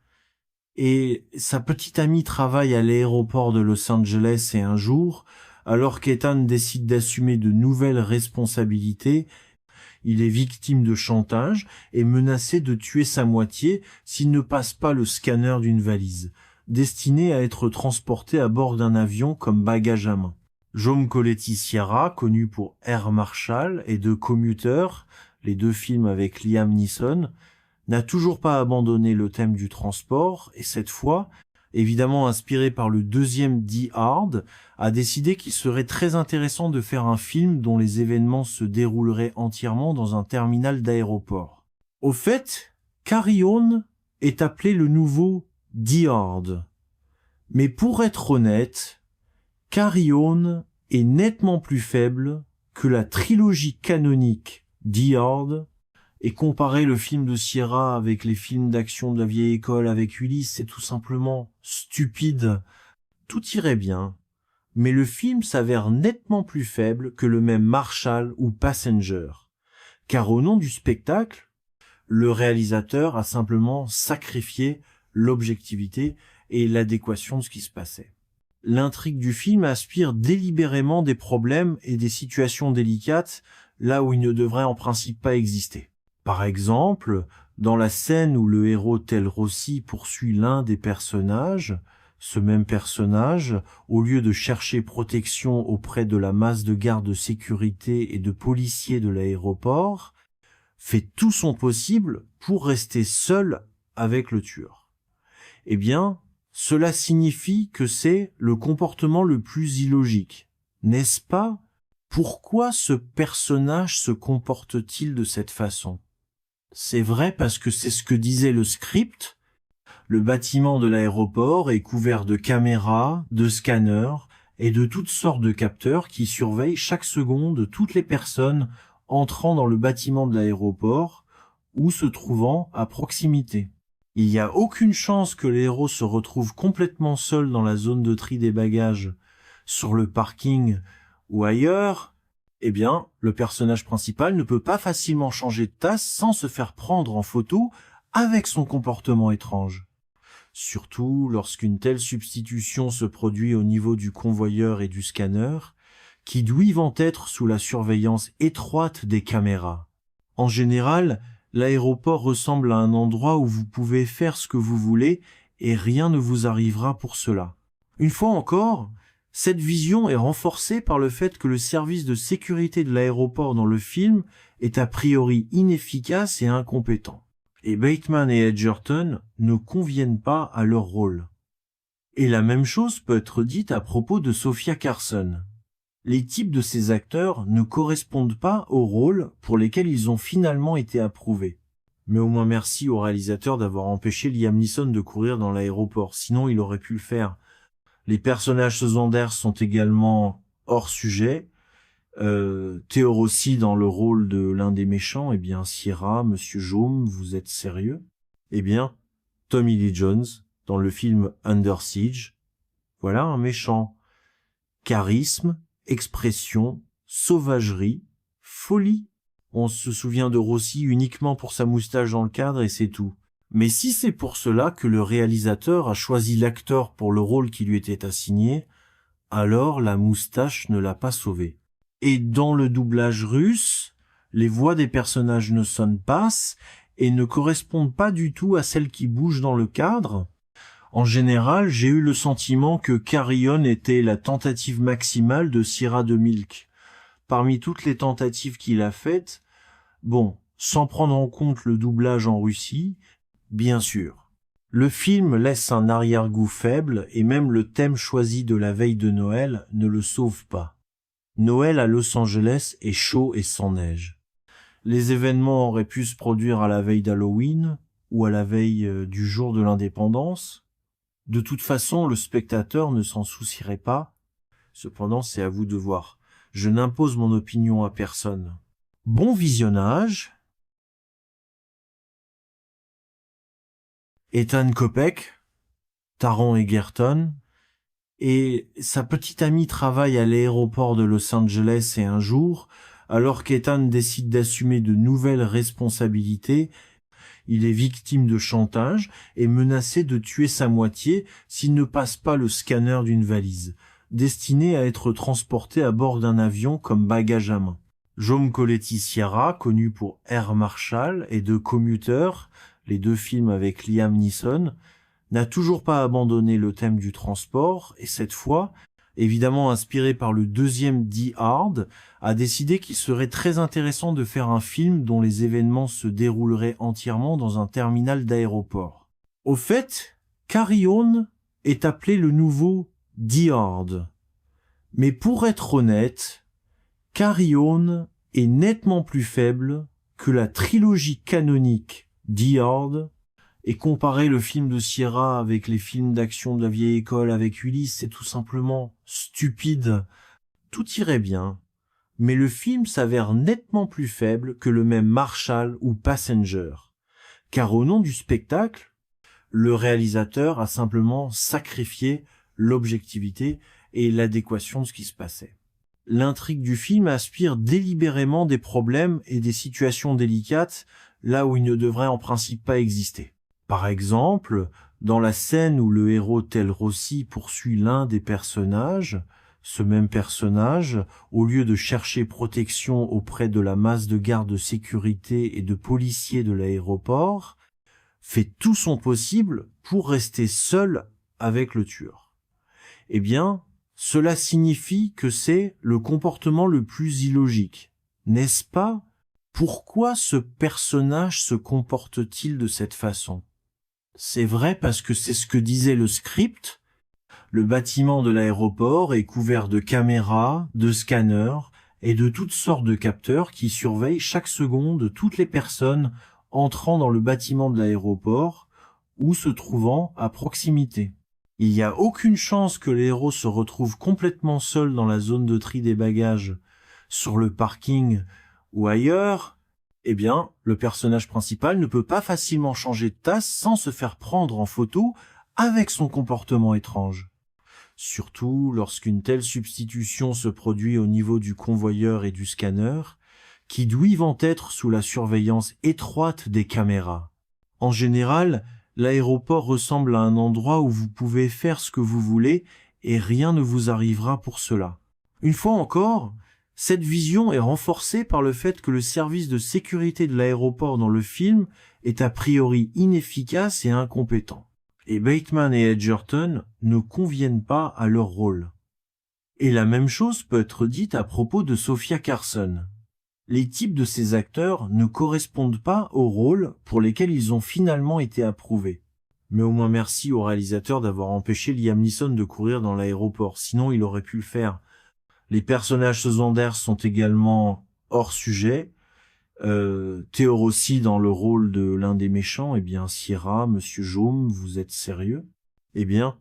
S1: et sa petite amie travaille à l'aéroport de Los Angeles et un jour, alors qu'Ethan décide d'assumer de nouvelles responsabilités, il est victime de chantage et menacé de tuer sa moitié s'il ne passe pas le scanner d'une valise, destinée à être transportée à bord d'un avion comme bagage à main. Jaume Colletti-Sierra, connu pour Air Marshall et The Commuter, les deux films avec Liam Neeson, n'a toujours pas abandonné le thème du transport et cette fois, évidemment inspiré par le deuxième Die Hard, a décidé qu'il serait très intéressant de faire un film dont les événements se dérouleraient entièrement dans un terminal d'aéroport. Au fait, Carry-On est appelé le nouveau Die Hard. Mais pour être honnête, Carry-On est nettement plus faible que la trilogie canonique Die Hard. Et comparer le film de Sierra avec les films d'action de la vieille école avec Ulysse, c'est tout simplement stupide. Tout irait bien, mais le film s'avère nettement plus faible que le même Marshall ou Passenger. Car au nom du spectacle, le réalisateur a simplement sacrifié l'objectivité et l'adéquation de ce qui se passait. L'intrigue du film aspire délibérément des problèmes et des situations délicates là où ils ne devraient en principe pas exister. Par exemple, dans la scène où le héros tel Rossi poursuit l'un des personnages, Ce même personnage, au lieu de chercher protection auprès de la masse de gardes de sécurité et de policiers de l'aéroport, fait tout son possible pour rester seul avec le tueur. Eh bien, cela signifie que c'est le comportement le plus illogique, n'est-ce pas? Pourquoi ce personnage se comporte-t-il de cette façon? C'est vrai parce que c'est ce que disait le script. Le bâtiment de l'aéroport est couvert de caméras, de scanners et de toutes sortes de capteurs qui surveillent chaque seconde toutes les personnes entrant dans le bâtiment de l'aéroport ou se trouvant à proximité. Il n'y a aucune chance que les héros se retrouvent complètement seuls dans la zone de tri des bagages, sur le parking ou ailleurs. Eh bien, le personnage principal ne peut pas facilement changer de tasse sans se faire prendre en photo avec son comportement étrange. Surtout lorsqu'une telle substitution se produit au niveau du convoyeur et du scanner, qui doivent être sous la surveillance étroite des caméras. En général, l'aéroport ressemble à un endroit où vous pouvez faire ce que vous voulez et rien ne vous arrivera pour cela. Une fois encore, cette vision est renforcée par le fait que le service de sécurité de l'aéroport dans le film est a priori inefficace et incompétent. Et Bateman et Edgerton ne conviennent pas à leur rôle. Et la même chose peut être dite à propos de Sophia Carson. Les types de ces acteurs ne correspondent pas aux rôles pour lesquels ils ont finalement été approuvés. Mais au moins merci au réalisateur d'avoir empêché Liam Neeson de courir dans l'aéroport, sinon il aurait pu le faire. Les personnages secondaires sont également hors sujet. Theo Rossi dans le rôle de l'un des méchants, eh bien Sierra, Monsieur Jaume, vous êtes sérieux? Eh bien, Tommy Lee Jones dans le film Under Siege, voilà un méchant. Charisme, expression, sauvagerie, folie. On se souvient de Rossi uniquement pour sa moustache dans le cadre et c'est tout. Mais si c'est pour cela que le réalisateur a choisi l'acteur pour le rôle qui lui était assigné, alors la moustache ne l'a pas sauvé. Et dans le doublage russe, les voix des personnages ne sonnent pas et ne correspondent pas du tout à celles qui bougent dans le cadre. En général, j'ai eu le sentiment que Carry-On était la tentative maximale de Sierra de Milk. Parmi toutes les tentatives qu'il a faites, bon, sans prendre en compte le doublage en Russie, bien sûr. Le film laisse un arrière-goût faible et même le thème choisi de la veille de Noël ne le sauve pas. Noël à Los Angeles est chaud et sans neige. Les événements auraient pu se produire à la veille d'Halloween ou à la veille du jour de l'indépendance. De toute façon, le spectateur ne s'en soucierait pas. Cependant, c'est à vous de voir. Je n'impose mon opinion à personne. Bon visionnage. Ethan Kopech, Taron Egerton, et sa petite amie travaille à l'aéroport de Los Angeles et un jour, alors qu'Ethan décide d'assumer de nouvelles responsabilités, il est victime de chantage et menacé de tuer sa moitié s'il ne passe pas le scanner d'une valise, destinée à être transportée à bord d'un avion comme bagage à main. Jaume Colletti Sierra, connu pour Air Marshall et de Commuter, les deux films avec Liam Neeson, n'a toujours pas abandonné le thème du transport et cette fois, évidemment inspiré par le deuxième Die Hard, a décidé qu'il serait très intéressant de faire un film dont les événements se dérouleraient entièrement dans un terminal d'aéroport. Au fait, Carry-On est appelé le nouveau Die Hard. Mais pour être honnête, Carry-On est nettement plus faible que la trilogie canonique Die Hard. Et comparer le film de Sierra avec les films d'action de la vieille école avec Ulysse, c'est tout simplement stupide. Tout irait bien, mais le film s'avère nettement plus faible que le même Marshall ou Passenger. Car au nom du spectacle, le réalisateur a simplement sacrifié l'objectivité et l'adéquation de ce qui se passait. L'intrigue du film aspire délibérément des problèmes et des situations délicates là où ils ne devraient en principe pas exister. Par exemple, dans la scène où le héros tel Rossi poursuit l'un des personnages, ce même personnage, au lieu de chercher protection auprès de la masse de gardes de sécurité et de policiers de l'aéroport, fait tout son possible pour rester seul avec le tueur. Eh bien, cela signifie que c'est le comportement le plus illogique, n'est-ce pas? Pourquoi ce personnage se comporte-t-il de cette façon? C'est vrai parce que c'est ce que disait le script. Le bâtiment de l'aéroport est couvert de caméras, de scanners et de toutes sortes de capteurs qui surveillent chaque seconde toutes les personnes entrant dans le bâtiment de l'aéroport ou se trouvant à proximité. Il n'y a aucune chance que les héros se retrouvent complètement seuls dans la zone de tri des bagages, sur le parking ou ailleurs. Eh bien, le personnage principal ne peut pas facilement changer de tasse sans se faire prendre en photo avec son comportement étrange. Surtout lorsqu'une telle substitution se produit au niveau du convoyeur et du scanner, qui doivent être sous la surveillance étroite des caméras. En général, l'aéroport ressemble à un endroit où vous pouvez faire ce que vous voulez et rien ne vous arrivera pour cela. Une fois encore, cette vision est renforcée par le fait que le service de sécurité de l'aéroport dans le film est a priori inefficace et incompétent. Et Bateman et Edgerton ne conviennent pas à leur rôle. Et la même chose peut être dite à propos de Sophia Carson. Les types de ces acteurs ne correspondent pas aux rôles pour lesquels ils ont finalement été approuvés. Mais au moins merci au réalisateur d'avoir empêché Liam Neeson de courir dans l'aéroport, sinon il aurait pu le faire. Les personnages secondaires sont également hors sujet. Theo Rossi dans le rôle de l'un des méchants, eh bien Sierra, Monsieur Jaume, vous êtes sérieux? Eh bien,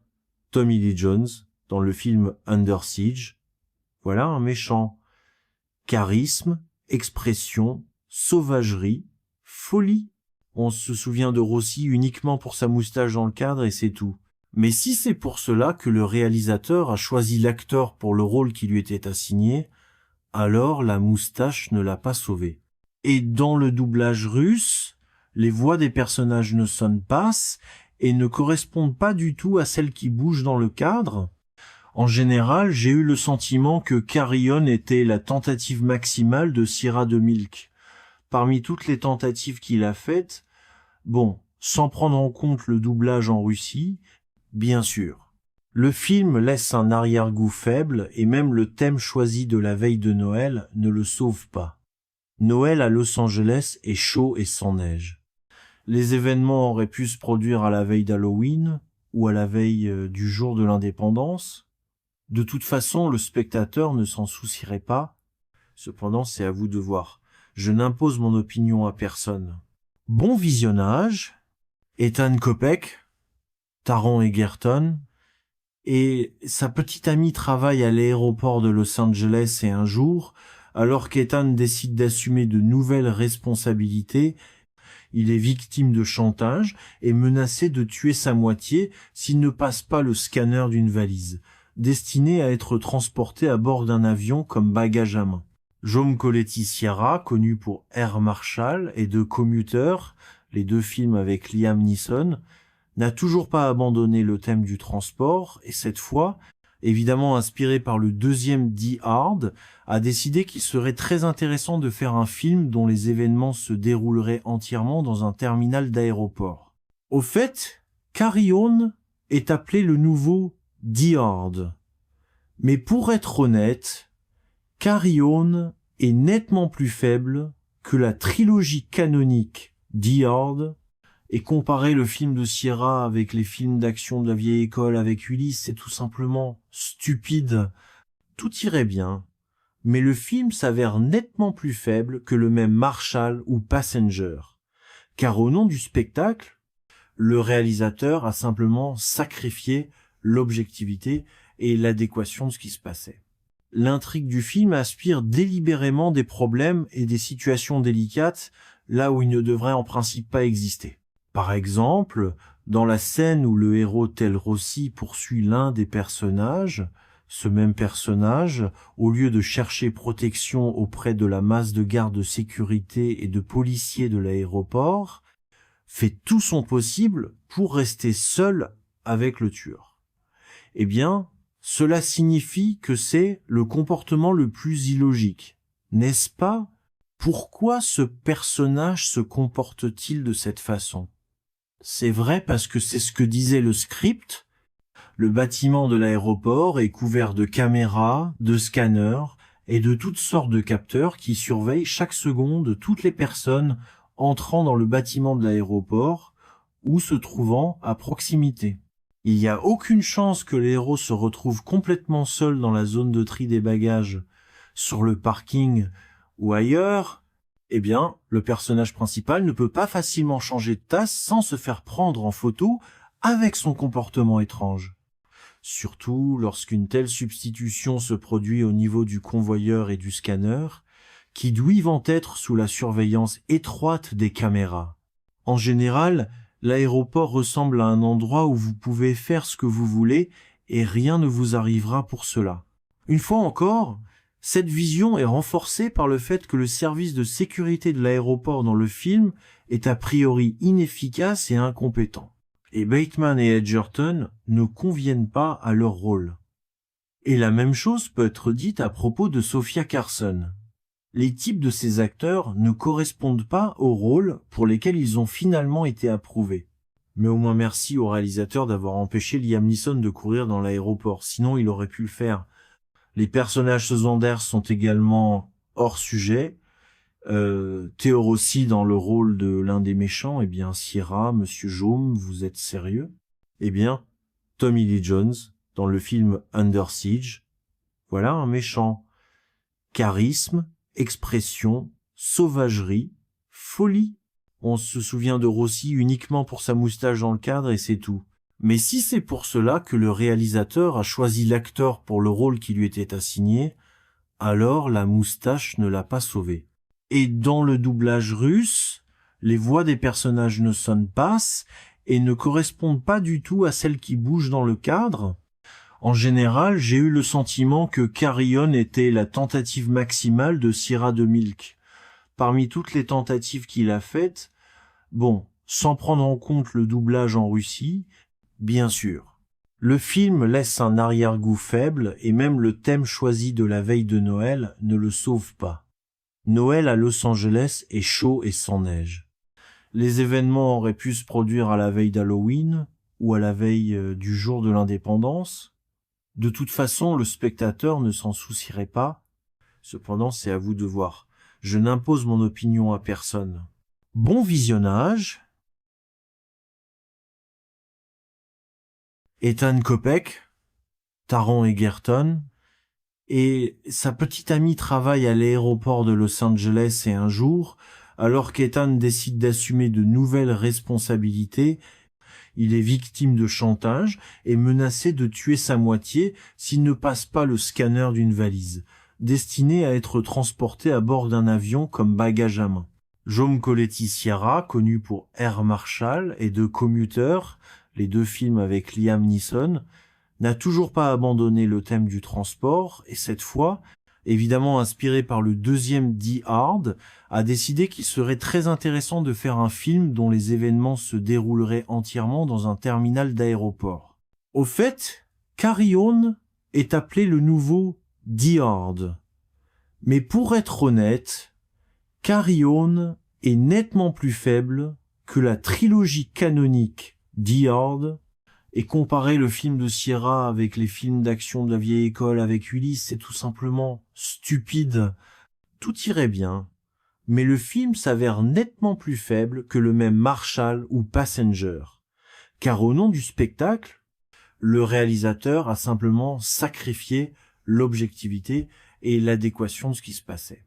S1: Tommy Lee Jones dans le film Under Siege, voilà un méchant. Charisme, expression, sauvagerie, folie. On se souvient de Rossi uniquement pour sa moustache dans le cadre et c'est tout. Mais si c'est pour cela que le réalisateur a choisi l'acteur pour le rôle qui lui était assigné, alors la moustache ne l'a pas sauvé. Et dans le doublage russe, les voix des personnages ne sonnent pas et ne correspondent pas du tout à celles qui bougent dans le cadre. En général, j'ai eu le sentiment que Carry-On était la tentative maximale de Sierra de Milk. Parmi toutes les tentatives qu'il a faites, bon, sans prendre en compte le doublage en Russie, bien sûr. Le film laisse un arrière-goût faible et même le thème choisi de la veille de Noël ne le sauve pas. Noël à Los Angeles est chaud et sans neige. Les événements auraient pu se produire à la veille d'Halloween ou à la veille du jour de l'indépendance. De toute façon, le spectateur ne s'en soucierait pas. Cependant, c'est à vous de voir. Je n'impose mon opinion à personne. Bon visionnage. Ethan Kopech, Taron Egerton, et sa petite amie travaille à l'aéroport de Los Angeles et un jour, alors qu'Ethan décide d'assumer de nouvelles responsabilités, il est victime de chantage et menacé de tuer sa moitié s'il ne passe pas le scanner d'une valise, destinée à être transportée à bord d'un avion comme bagage à main. Jaume Colletti-Sierra, connu pour Air Marshall et The Commuter, les deux films avec Liam Neeson, n'a toujours pas abandonné le thème du transport et cette fois, évidemment inspiré par le deuxième Die Hard, a décidé qu'il serait très intéressant de faire un film dont les événements se dérouleraient entièrement dans un terminal d'aéroport. Au fait, Carry-On est appelé le nouveau Die Hard. Mais pour être honnête, Carry-On est nettement plus faible que la trilogie canonique Die Hard. Et comparer le film de Sierra avec les films d'action de la vieille école avec Ulysse, c'est tout simplement stupide. Tout irait bien, mais le film s'avère nettement plus faible que le même Marshall ou Passenger. Car au nom du spectacle, le réalisateur a simplement sacrifié l'objectivité et l'adéquation de ce qui se passait. L'intrigue du film aspire délibérément des problèmes et des situations délicates là où ils ne devraient en principe pas exister. Par exemple, dans la scène où le héros tel Rossi poursuit l'un des personnages, ce même personnage, au lieu de chercher protection auprès de la masse de gardes de sécurité et de policiers de l'aéroport, fait tout son possible pour rester seul avec le tueur. Eh bien, cela signifie que c'est le comportement le plus illogique, n'est-ce pas? Pourquoi ce personnage se comporte-t-il de cette façon? C'est vrai parce que c'est ce que disait le script. Le bâtiment de l'aéroport est couvert de caméras, de scanners et de toutes sortes de capteurs qui surveillent chaque seconde toutes les personnes entrant dans le bâtiment de l'aéroport ou se trouvant à proximité. Il n'y a aucune chance que les héros se retrouvent complètement seuls dans la zone de tri des bagages, sur le parking ou ailleurs. Eh bien, le personnage principal ne peut pas facilement changer de tasse sans se faire prendre en photo avec son comportement étrange. Surtout lorsqu'une telle substitution se produit au niveau du convoyeur et du scanner, qui doivent être sous la surveillance étroite des caméras. En général, l'aéroport ressemble à un endroit où vous pouvez faire ce que vous voulez et rien ne vous arrivera pour cela. Une fois encore, cette vision est renforcée par le fait que le service de sécurité de l'aéroport dans le film est a priori inefficace et incompétent. Et Bateman et Edgerton ne conviennent pas à leur rôle. Et la même chose peut être dite à propos de Sophia Carson. Les types de ces acteurs ne correspondent pas aux rôles pour lesquels ils ont finalement été approuvés. Mais au moins merci au réalisateur d'avoir empêché Liam Neeson de courir dans l'aéroport, sinon il aurait pu le faire. Les personnages secondaires sont également hors sujet. Theo Rossi dans le rôle de l'un des méchants, eh bien Sierra, Monsieur Jaume, vous êtes sérieux? Eh bien, Tommy Lee Jones dans le film Under Siege, voilà un méchant. Charisme, expression, sauvagerie, folie. On se souvient de Rossi uniquement pour sa moustache dans le cadre et c'est tout. Mais si c'est pour cela que le réalisateur a choisi l'acteur pour le rôle qui lui était assigné, alors la moustache ne l'a pas sauvé. Et dans le doublage russe, les voix des personnages ne sonnent pas et ne correspondent pas du tout à celles qui bougent dans le cadre. En général, j'ai eu le sentiment que Carry-On était la tentative maximale de Sierra de Milk. Parmi toutes les tentatives qu'il a faites, bon, sans prendre en compte le doublage en Russie, bien sûr. Le film laisse un arrière-goût faible et même le thème choisi de la veille de Noël ne le sauve pas. Noël à Los Angeles est chaud et sans neige. Les événements auraient pu se produire à la veille d'Halloween ou à la veille du jour de l'indépendance. De toute façon, le spectateur ne s'en soucierait pas. Cependant, c'est à vous de voir. Je n'impose mon opinion à personne. Bon visionnage. Ethan Kopech, Taron Egerton, et sa petite amie travaille à l'aéroport de Los Angeles et un jour, alors qu'Ethan décide d'assumer de nouvelles responsabilités, il est victime de chantage et menacé de tuer sa moitié s'il ne passe pas le scanner d'une valise, destinée à être transportée à bord d'un avion comme bagage à main. Jaume Colletti Sierra, connu pour Air Marshal et de Commuter, les deux films avec Liam Neeson, n'a toujours pas abandonné le thème du transport et cette fois, évidemment inspiré par le deuxième Die Hard, a décidé qu'il serait très intéressant de faire un film dont les événements se dérouleraient entièrement dans un terminal d'aéroport. Au fait, Carry-On est appelé le nouveau Die Hard. Mais pour être honnête, Carry-On est nettement plus faible que la trilogie canonique Die Hard. Et comparer le film de Sierra avec les films d'action de la vieille école avec Ulysse, c'est tout simplement stupide. Tout irait bien, mais le film s'avère nettement plus faible que le même Marshall ou Passenger. Car au nom du spectacle, le réalisateur a simplement sacrifié l'objectivité et l'adéquation de ce qui se passait.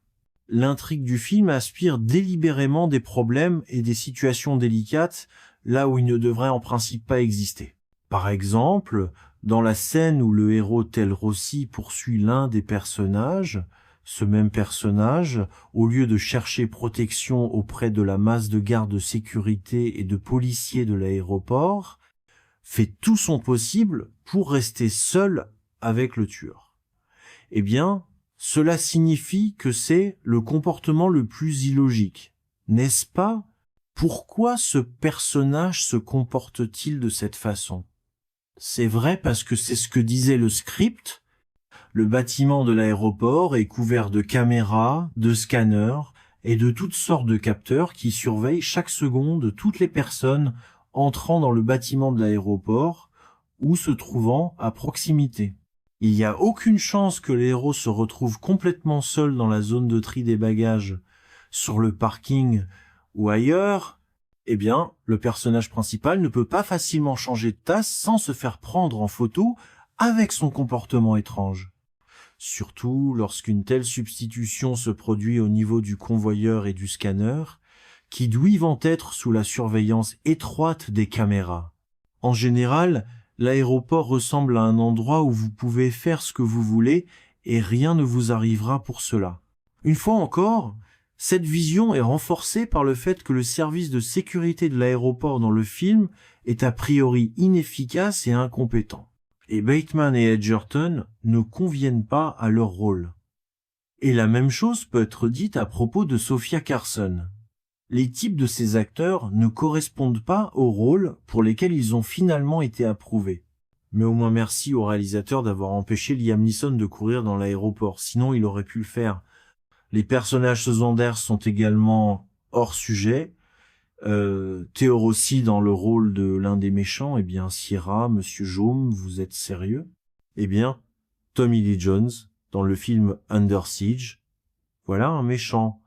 S1: L'intrigue du film aspire délibérément des problèmes et des situations délicates là où ils ne devraient en principe pas exister. Par exemple, dans la scène où le héros tel Rossi poursuit l'un des personnages, ce même personnage, au lieu de chercher protection auprès de la masse de gardes de sécurité et de policiers de l'aéroport, fait tout son possible pour rester seul avec le tueur. Eh bien, cela signifie que c'est le comportement le plus illogique, n'est-ce pas? Pourquoi ce personnage se comporte-t-il de cette façon? C'est vrai parce que c'est ce que disait le script. Le bâtiment de l'aéroport est couvert de caméras, de scanners et de toutes sortes de capteurs qui surveillent chaque seconde toutes les personnes entrant dans le bâtiment de l'aéroport ou se trouvant à proximité. Il n'y a aucune chance que les héros se retrouvent complètement seuls dans la zone de tri des bagages, sur le parking ou ailleurs. Eh bien, le personnage principal ne peut pas facilement changer de tasse sans se faire prendre en photo avec son comportement étrange. Surtout lorsqu'une telle substitution se produit au niveau du convoyeur et du scanner, qui doivent être sous la surveillance étroite des caméras. En général, l'aéroport ressemble à un endroit où vous pouvez faire ce que vous voulez et rien ne vous arrivera pour cela. Une fois encore, cette vision est renforcée par le fait que le service de sécurité de l'aéroport dans le film est a priori inefficace et incompétent. Et Bateman et Edgerton ne conviennent pas à leur rôle. Et la même chose peut être dite à propos de Sophia Carson. Les types de ces acteurs ne correspondent pas aux rôles pour lesquels ils ont finalement été approuvés. Mais au moins merci au réalisateur d'avoir empêché Liam Neeson de courir dans l'aéroport, sinon il aurait pu le faire. Les personnages secondaires sont également hors sujet. Theo Rossi dans le rôle de l'un des méchants, eh bien Sierra, Monsieur Jaume, vous êtes sérieux? Eh bien, Tommy Lee Jones dans le film Under Siege, voilà un méchant.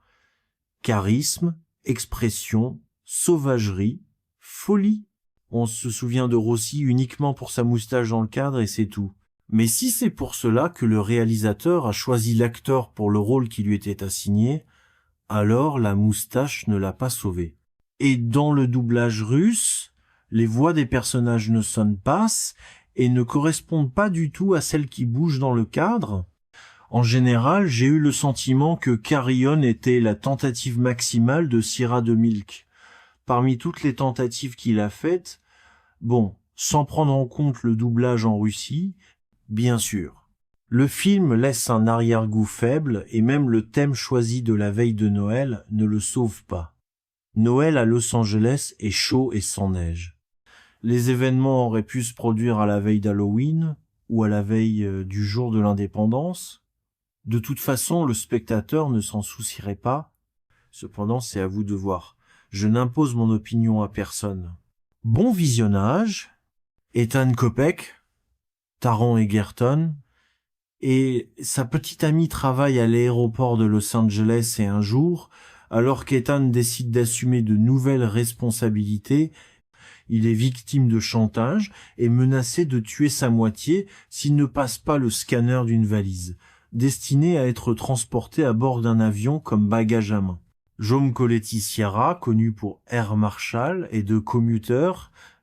S1: Charisme, expression, sauvagerie, folie. On se souvient de Rossi uniquement pour sa moustache dans le cadre et c'est tout. Mais si c'est pour cela que le réalisateur a choisi l'acteur pour le rôle qui lui était assigné, alors la moustache ne l'a pas sauvé. Et dans le doublage russe, les voix des personnages ne sonnent pas et ne correspondent pas du tout à celles qui bougent dans le cadre. En général, j'ai eu le sentiment que Carry-On était la tentative maximale de Sierra de Milk. Parmi toutes les tentatives qu'il a faites, bon, sans prendre en compte le doublage en Russie, bien sûr. Le film laisse un arrière-goût faible et même le thème choisi de la veille de Noël ne le sauve pas. Noël à Los Angeles est chaud et sans neige. Les événements auraient pu se produire à la veille d'Halloween ou à la veille du jour de l'indépendance. De toute façon, le spectateur ne s'en soucierait pas. Cependant, c'est à vous de voir. Je n'impose mon opinion à personne. Bon visionnage. Ethan Kopech, Taron Egerton, et sa petite amie travaille à l'aéroport de Los Angeles et un jour, alors qu'Ethan décide d'assumer de nouvelles responsabilités, il est victime de chantage et menacé de tuer sa moitié s'il ne passe pas le scanner d'une valise, destinée à être transportée à bord d'un avion comme bagage à main. Jaume Colletti-Sierra, connu pour Air Marshall et de Commuter,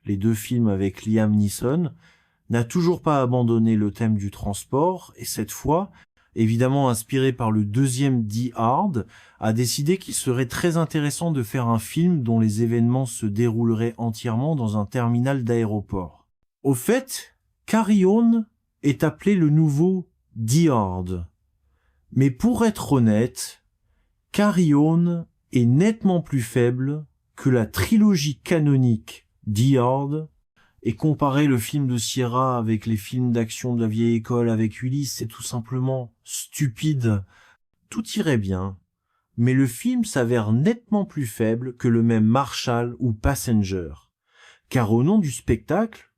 S1: les deux films avec Liam Neeson, n'a toujours pas abandonné le thème du transport et cette fois, évidemment inspiré par le deuxième Die Hard, a décidé qu'il serait très intéressant de faire un film dont les événements se dérouleraient entièrement dans un terminal d'aéroport. Au fait, Carry-On est appelé le nouveau Die Hard. Mais pour être honnête, Carry-On est nettement plus faible que la trilogie canonique Die Hard. Et comparer le film de Sierra avec les films d'action de la vieille école avec Ulysse, c'est tout simplement stupide. Tout irait bien, mais le film s'avère nettement plus faible que le même Marshall ou Passenger. Car au nom du spectacle,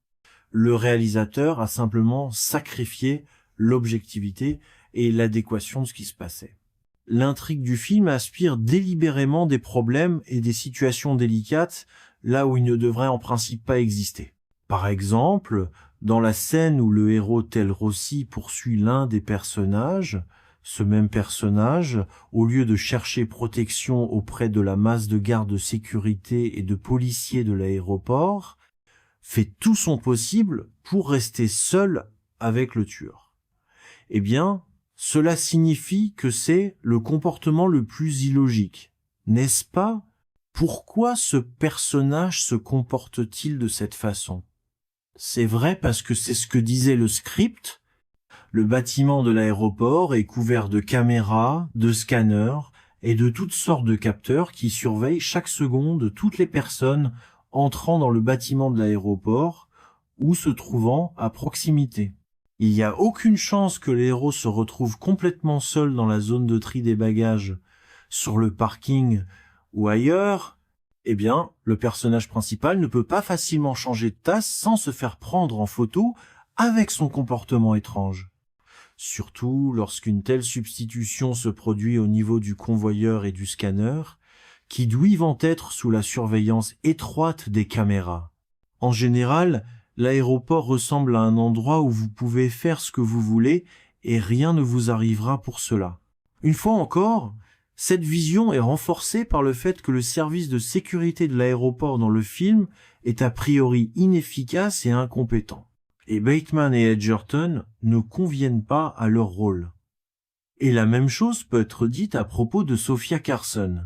S1: le réalisateur a simplement sacrifié l'objectivité et l'adéquation de ce qui se passait. L'intrigue du film aspire délibérément des problèmes et des situations délicates là où ils ne devraient en principe pas exister. Par exemple, dans la scène où le héros tel Rossi poursuit l'un des personnages, ce même personnage, au lieu de chercher protection auprès de la masse de gardes de sécurité et de policiers de l'aéroport, fait tout son possible pour rester seul avec le tueur. Eh bien, cela signifie que c'est le comportement le plus illogique, n'est-ce pas? Pourquoi ce personnage se comporte-t-il de cette façon? C'est vrai parce que c'est ce que disait le script. Le bâtiment de l'aéroport est couvert de caméras, de scanners et de toutes sortes de capteurs qui surveillent chaque seconde toutes les personnes entrant dans le bâtiment de l'aéroport ou se trouvant à proximité. Il n'y a aucune chance que les héros se retrouvent complètement seuls dans la zone de tri des bagages, sur le parking ou ailleurs. Eh bien, le personnage principal ne peut pas facilement changer de tasse sans se faire prendre en photo avec son comportement étrange. Surtout lorsqu'une telle substitution se produit au niveau du convoyeur et du scanner, qui doivent être sous la surveillance étroite des caméras. En général, l'aéroport ressemble à un endroit où vous pouvez faire ce que vous voulez et rien ne vous arrivera pour cela. Une fois encore, cette vision est renforcée par le fait que le service de sécurité de l'aéroport dans le film est a priori inefficace et incompétent. Et Bateman et Edgerton ne conviennent pas à leur rôle. Et la même chose peut être dite à propos de Sophia Carson.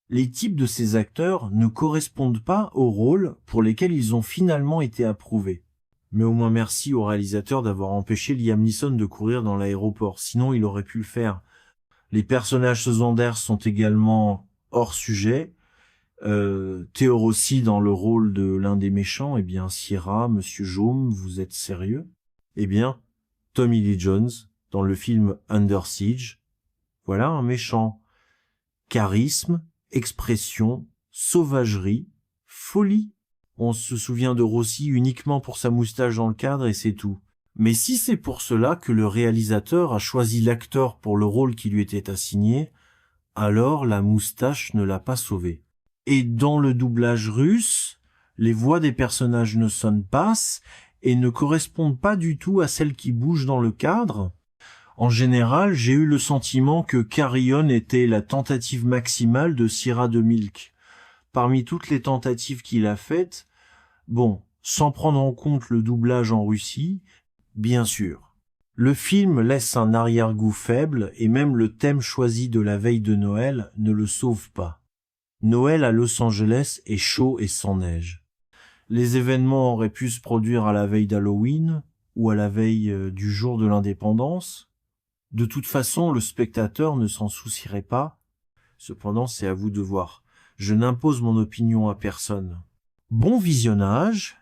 S1: Les types de ces acteurs ne correspondent pas aux rôles pour lesquels ils ont finalement été approuvés. Mais au moins merci au réalisateur d'avoir empêché Liam Neeson de courir dans l'aéroport, sinon il aurait pu le faire. Les personnages secondaires sont également hors sujet. Theo Rossi dans le rôle de l'un des méchants, eh bien Sierra, Monsieur Jaume, vous êtes sérieux? Eh bien, Tommy Lee Jones dans le film Under Siege, voilà un méchant. Charisme, expression, sauvagerie, folie. On se souvient de Rossi uniquement pour sa moustache dans le cadre et c'est tout. Mais si c'est pour cela que le réalisateur a choisi l'acteur pour le rôle qui lui était assigné, alors la moustache ne l'a pas sauvé. Et dans le doublage russe, les voix des personnages ne sonnent pas et ne correspondent pas du tout à celles qui bougent dans le cadre. En général, j'ai eu le sentiment que Carry-On était la tentative maximale de Sierra de Milk. Parmi toutes les tentatives qu'il a faites, bon, sans prendre en compte le doublage en Russie, bien sûr. Le film laisse un arrière-goût faible et même le thème choisi de la veille de Noël ne le sauve pas. Noël à Los Angeles est chaud et sans neige. Les événements auraient pu se produire à la veille d'Halloween ou à la veille du jour de l'indépendance. De toute façon, le spectateur ne s'en soucierait pas. Cependant, c'est à vous de voir. Je n'impose mon opinion à personne. Bon visionnage.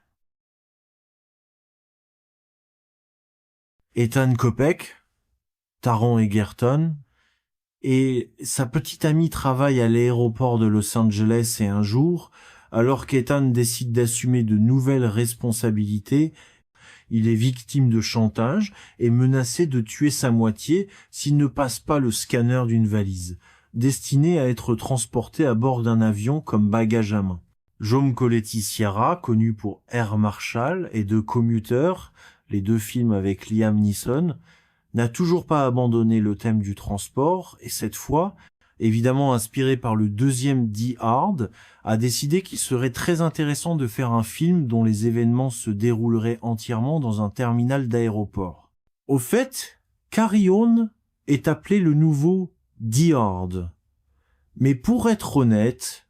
S1: Ethan Kopech, Taron Egerton, et sa petite amie travaille à l'aéroport de Los Angeles et un jour, alors qu'Ethan décide d'assumer de nouvelles responsabilités, il est victime de chantage et menacé de tuer sa moitié s'il ne passe pas le scanner d'une valise, destinée à être transportée à bord d'un avion comme bagage à main. Jaume Colletti Sierra, connu pour Air Marshal et de Commuter, les deux films avec Liam Neeson, n'a toujours pas abandonné le thème du transport et cette fois, évidemment inspiré par le deuxième Die Hard, a décidé qu'il serait très intéressant de faire un film dont les événements se dérouleraient entièrement dans un terminal d'aéroport. Au fait, Carry-On est appelé le nouveau Die Hard. Mais pour être honnête,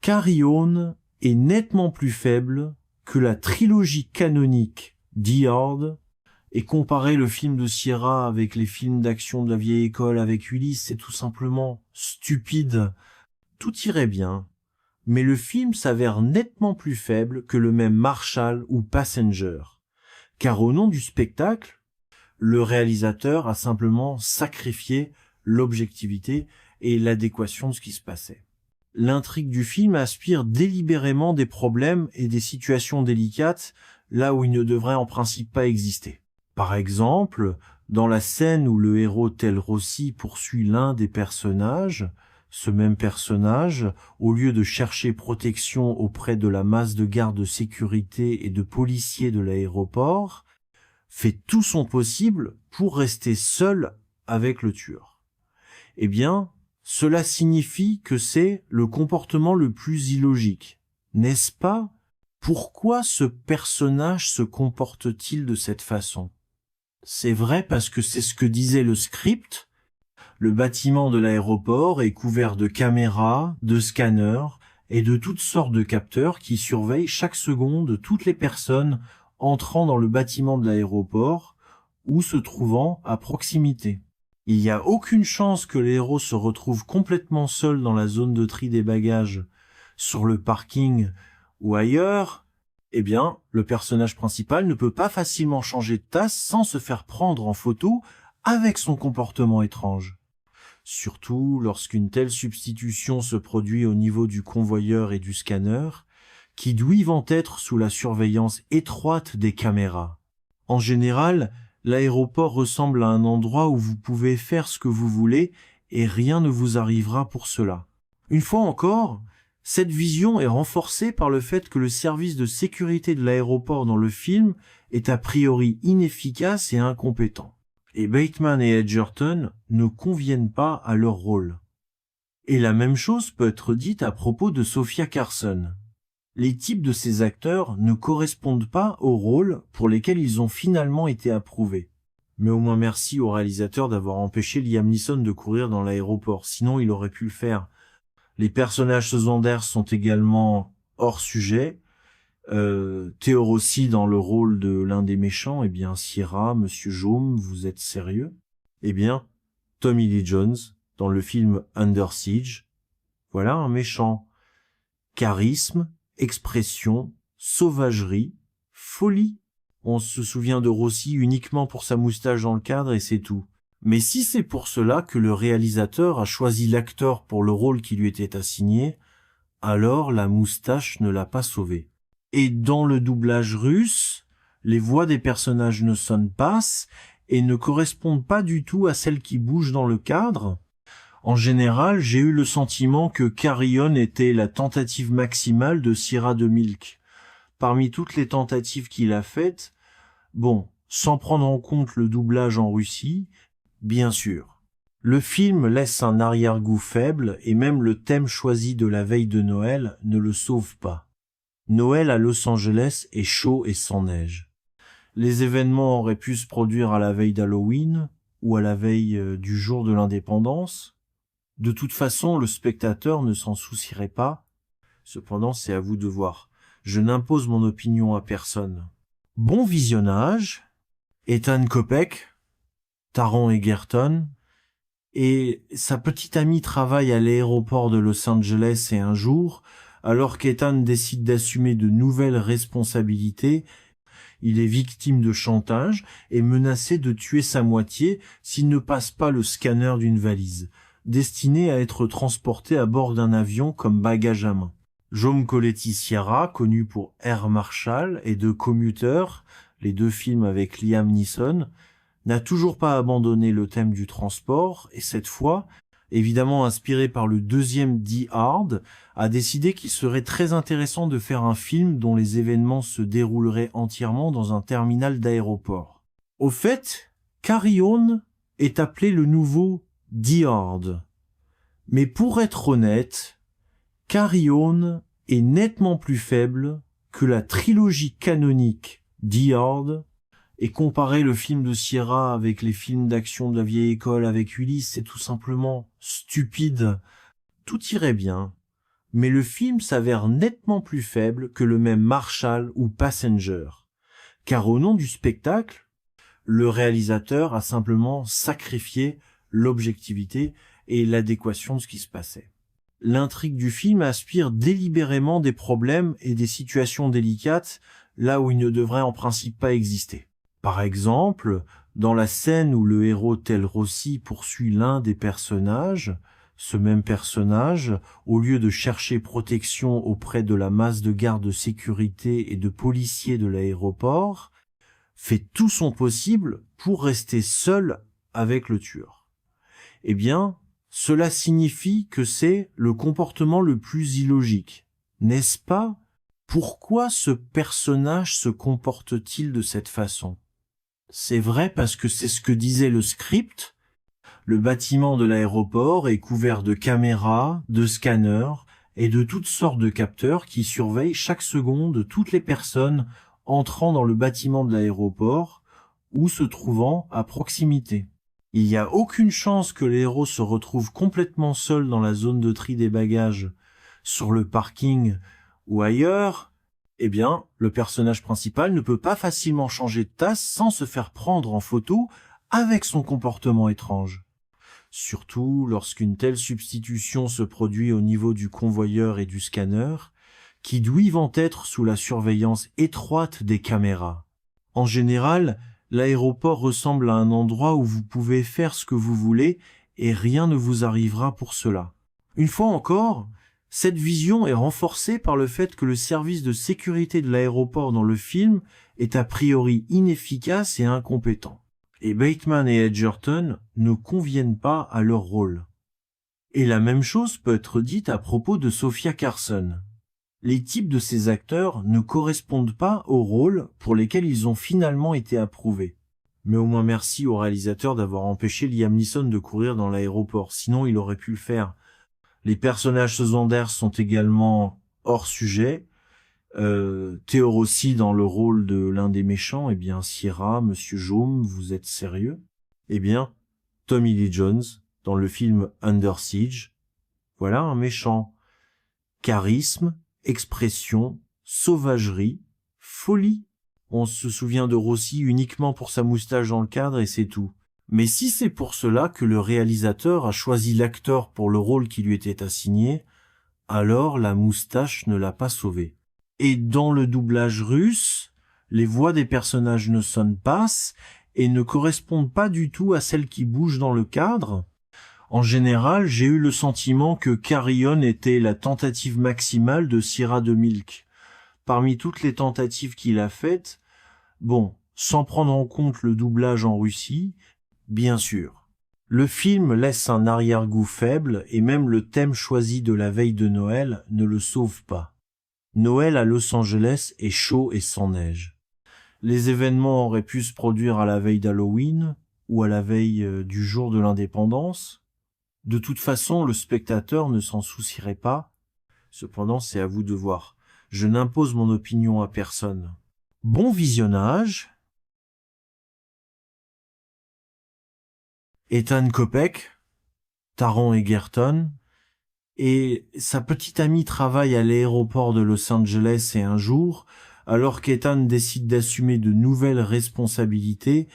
S1: Carry-On est nettement plus faible que la trilogie canonique Die Hard. Et comparer le film de Sierra avec les films d'action de la vieille école avec Ulysse, c'est tout simplement stupide. Tout irait bien, mais le film s'avère nettement plus faible que le même Marshall ou Passenger. Car au nom du spectacle, le réalisateur a simplement sacrifié l'objectivité et l'adéquation de ce qui se passait. L'intrigue du film aspire délibérément des problèmes et des situations délicates là où ils ne devraient en principe pas exister. Par exemple, dans la scène où le héros tel Rossi poursuit l'un des personnages, ce même personnage, au lieu de chercher protection auprès de la masse de gardes de sécurité et de policiers de l'aéroport, fait tout son possible pour rester seul avec le tueur. Eh bien, cela signifie que c'est le comportement le plus illogique, n'est-ce pas? Pourquoi ce personnage se comporte-t-il de cette façon? C'est vrai parce que c'est ce que disait le script. Le bâtiment de l'aéroport est couvert de caméras, de scanners et de toutes sortes de capteurs qui surveillent chaque seconde toutes les personnes entrant dans le bâtiment de l'aéroport ou se trouvant à proximité. Il n'y a aucune chance que les héros se retrouvent complètement seuls dans la zone de tri des bagages, sur le parking ou ailleurs. Eh bien, le personnage principal ne peut pas facilement changer de tasse sans se faire prendre en photo avec son comportement étrange. surtout lorsqu'une telle substitution se produit au niveau du convoyeur et du scanner, qui doivent être sous la surveillance étroite des caméras. En général, l'aéroport ressemble à un endroit où vous pouvez faire ce que vous voulez et rien ne vous arrivera pour cela. Une fois encore, cette vision est renforcée par le fait que le service de sécurité de l'aéroport dans le film est a priori inefficace et incompétent. Et Bateman et Edgerton ne conviennent pas à leur rôle. Et la même chose peut être dite à propos de Sophia Carson. Les types de ces acteurs ne correspondent pas aux rôles pour lesquels ils ont finalement été approuvés. Mais au moins merci au réalisateur d'avoir empêché Liam Neeson de courir dans l'aéroport, sinon il aurait pu le faire. Les personnages secondaires sont également hors sujet. Theo Rossi dans le rôle de l'un des méchants, eh bien Sierra, Monsieur Jaume, vous êtes sérieux? Eh bien, Tommy Lee Jones dans le film Under Siege, voilà un méchant. Charisme, expression, sauvagerie, folie. On se souvient de Rossi uniquement pour sa moustache dans le cadre et c'est tout. Mais si c'est pour cela que le réalisateur a choisi l'acteur pour le rôle qui lui était assigné, alors la moustache ne l'a pas sauvé. Et dans le doublage russe, les voix des personnages ne sonnent pas et ne correspondent pas du tout à celles qui bougent dans le cadre. En général, j'ai eu le sentiment que Carry-On était la tentative maximale de Sierra de Milk. Parmi toutes les tentatives qu'il a faites, bon, sans prendre en compte le doublage en Russie, bien sûr. Le film laisse un arrière-goût faible et même le thème choisi de la veille de Noël ne le sauve pas. Noël à Los Angeles est chaud et sans neige. Les événements auraient pu se produire à la veille d'Halloween ou à la veille du jour de l'indépendance. De toute façon, le spectateur ne s'en soucierait pas. Cependant, c'est à vous de voir. Je n'impose mon opinion à personne. Bon visionnage. Ethan Kopech, Taron Egerton, et sa petite amie travaille à l'aéroport de Los Angeles et un jour, alors qu'Ethan décide d'assumer de nouvelles responsabilités, il est victime de chantage et menacé de tuer sa moitié s'il ne passe pas le scanner d'une valise, destinée à être transportée à bord d'un avion comme bagage à main. Jaume Colletti-Sierra, connu pour Air Marshall et The Commuter, les deux films avec Liam Neeson, n'a toujours pas abandonné le thème du transport et cette fois, évidemment inspiré par le deuxième Die Hard, a décidé qu'il serait très intéressant de faire un film dont les événements se dérouleraient entièrement dans un terminal d'aéroport. Au fait, Carry-On est appelé le nouveau Die Hard. Mais pour être honnête, Carry-On est nettement plus faible que la trilogie canonique Die Hard. Et comparer le film de Sierra avec les films d'action de la vieille école avec Ulysse, c'est tout simplement stupide. Tout irait bien, mais le film s'avère nettement plus faible que le même Marshall ou Passenger. Car au nom du spectacle, le réalisateur a simplement sacrifié l'objectivité et l'adéquation de ce qui se passait. L'intrigue du film aspire délibérément des problèmes et des situations délicates là où ils ne devraient en principe pas exister. Par exemple, dans la scène où le héros tel Rossi poursuit l'un des personnages, ce même personnage, au lieu de chercher protection auprès de la masse de gardes de sécurité et de policiers de l'aéroport, fait tout son possible pour rester seul avec le tueur. Eh bien, cela signifie que c'est le comportement le plus illogique, n'est-ce pas? Pourquoi ce personnage se comporte-t-il de cette façon? C'est vrai parce que c'est ce que disait le script. Le bâtiment de l'aéroport est couvert de caméras, de scanners et de toutes sortes de capteurs qui surveillent chaque seconde toutes les personnes entrant dans le bâtiment de l'aéroport ou se trouvant à proximité. Il n'y a aucune chance que les héros se retrouvent complètement seuls dans la zone de tri des bagages, sur le parking ou ailleurs. Eh bien, le personnage principal ne peut pas facilement changer de tasse sans se faire prendre en photo avec son comportement étrange. Surtout lorsqu'une telle substitution se produit au niveau du convoyeur et du scanner, qui doivent être sous la surveillance étroite des caméras. En général, l'aéroport ressemble à un endroit où vous pouvez faire ce que vous voulez et rien ne vous arrivera pour cela. Une fois encore, cette vision est renforcée par le fait que le service de sécurité de l'aéroport dans le film est a priori inefficace et incompétent. Et Bateman et Edgerton ne conviennent pas à leur rôle. Et la même chose peut être dite à propos de Sophia Carson. Les types de ces acteurs ne correspondent pas aux rôles pour lesquels ils ont finalement été approuvés. Mais au moins merci au réalisateur d'avoir empêché Liam Neeson de courir dans l'aéroport, sinon il aurait pu le faire. Les personnages secondaires sont également hors sujet. Theo Rossi dans le rôle de l'un des méchants, eh bien Sierra, Monsieur Jaume, vous êtes sérieux? Eh bien, Tommy Lee Jones dans le film Under Siege, voilà un méchant. Charisme, expression, sauvagerie, folie. On se souvient de Rossi uniquement pour sa moustache dans le cadre et c'est tout. Mais si c'est pour cela que le réalisateur a choisi l'acteur pour le rôle qui lui était assigné, alors la moustache ne l'a pas sauvé. Et dans le doublage russe, les voix des personnages ne sonnent pas et ne correspondent pas du tout à celles qui bougent dans le cadre. En général, j'ai eu le sentiment que Carry-On était la tentative maximale de Sierra de Milk. Parmi toutes les tentatives qu'il a faites, bon, sans prendre en compte le doublage en Russie, bien sûr. Le film laisse un arrière-goût faible et même le thème choisi de la veille de Noël ne le sauve pas. Noël à Los Angeles est chaud et sans neige. Les événements auraient pu se produire à la veille d'Halloween ou à la veille du jour de l'indépendance. De toute façon, le spectateur ne s'en soucierait pas. Cependant, c'est à vous de voir. Je n'impose mon opinion à personne. Bon visionnage. Ethan Kopech, Taron Egerton, et sa petite amie travaille à l'aéroport de Los Angeles et un jour, alors qu'Ethan décide d'assumer de nouvelles responsabilités,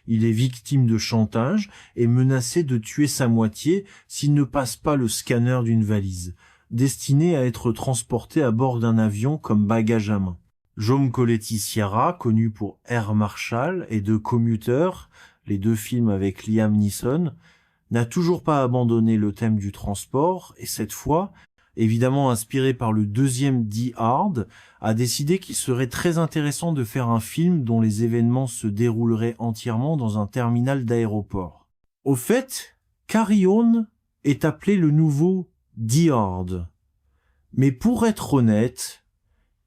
S1: il est victime de chantage et menacé de tuer sa moitié s'il ne passe pas le scanner d'une valise, destinée à être transportée à bord d'un avion comme bagage à main. Jaume Colletti Sierra, connu pour Air Marshall et de Commuter, les deux films avec Liam Neeson, n'a toujours pas abandonné le thème du transport et cette fois, évidemment inspiré par le deuxième Die Hard, a décidé qu'il serait très intéressant de faire un film dont les événements se dérouleraient entièrement dans un terminal d'aéroport. Au fait, Carry-On est appelé le nouveau Die Hard. Mais pour être honnête,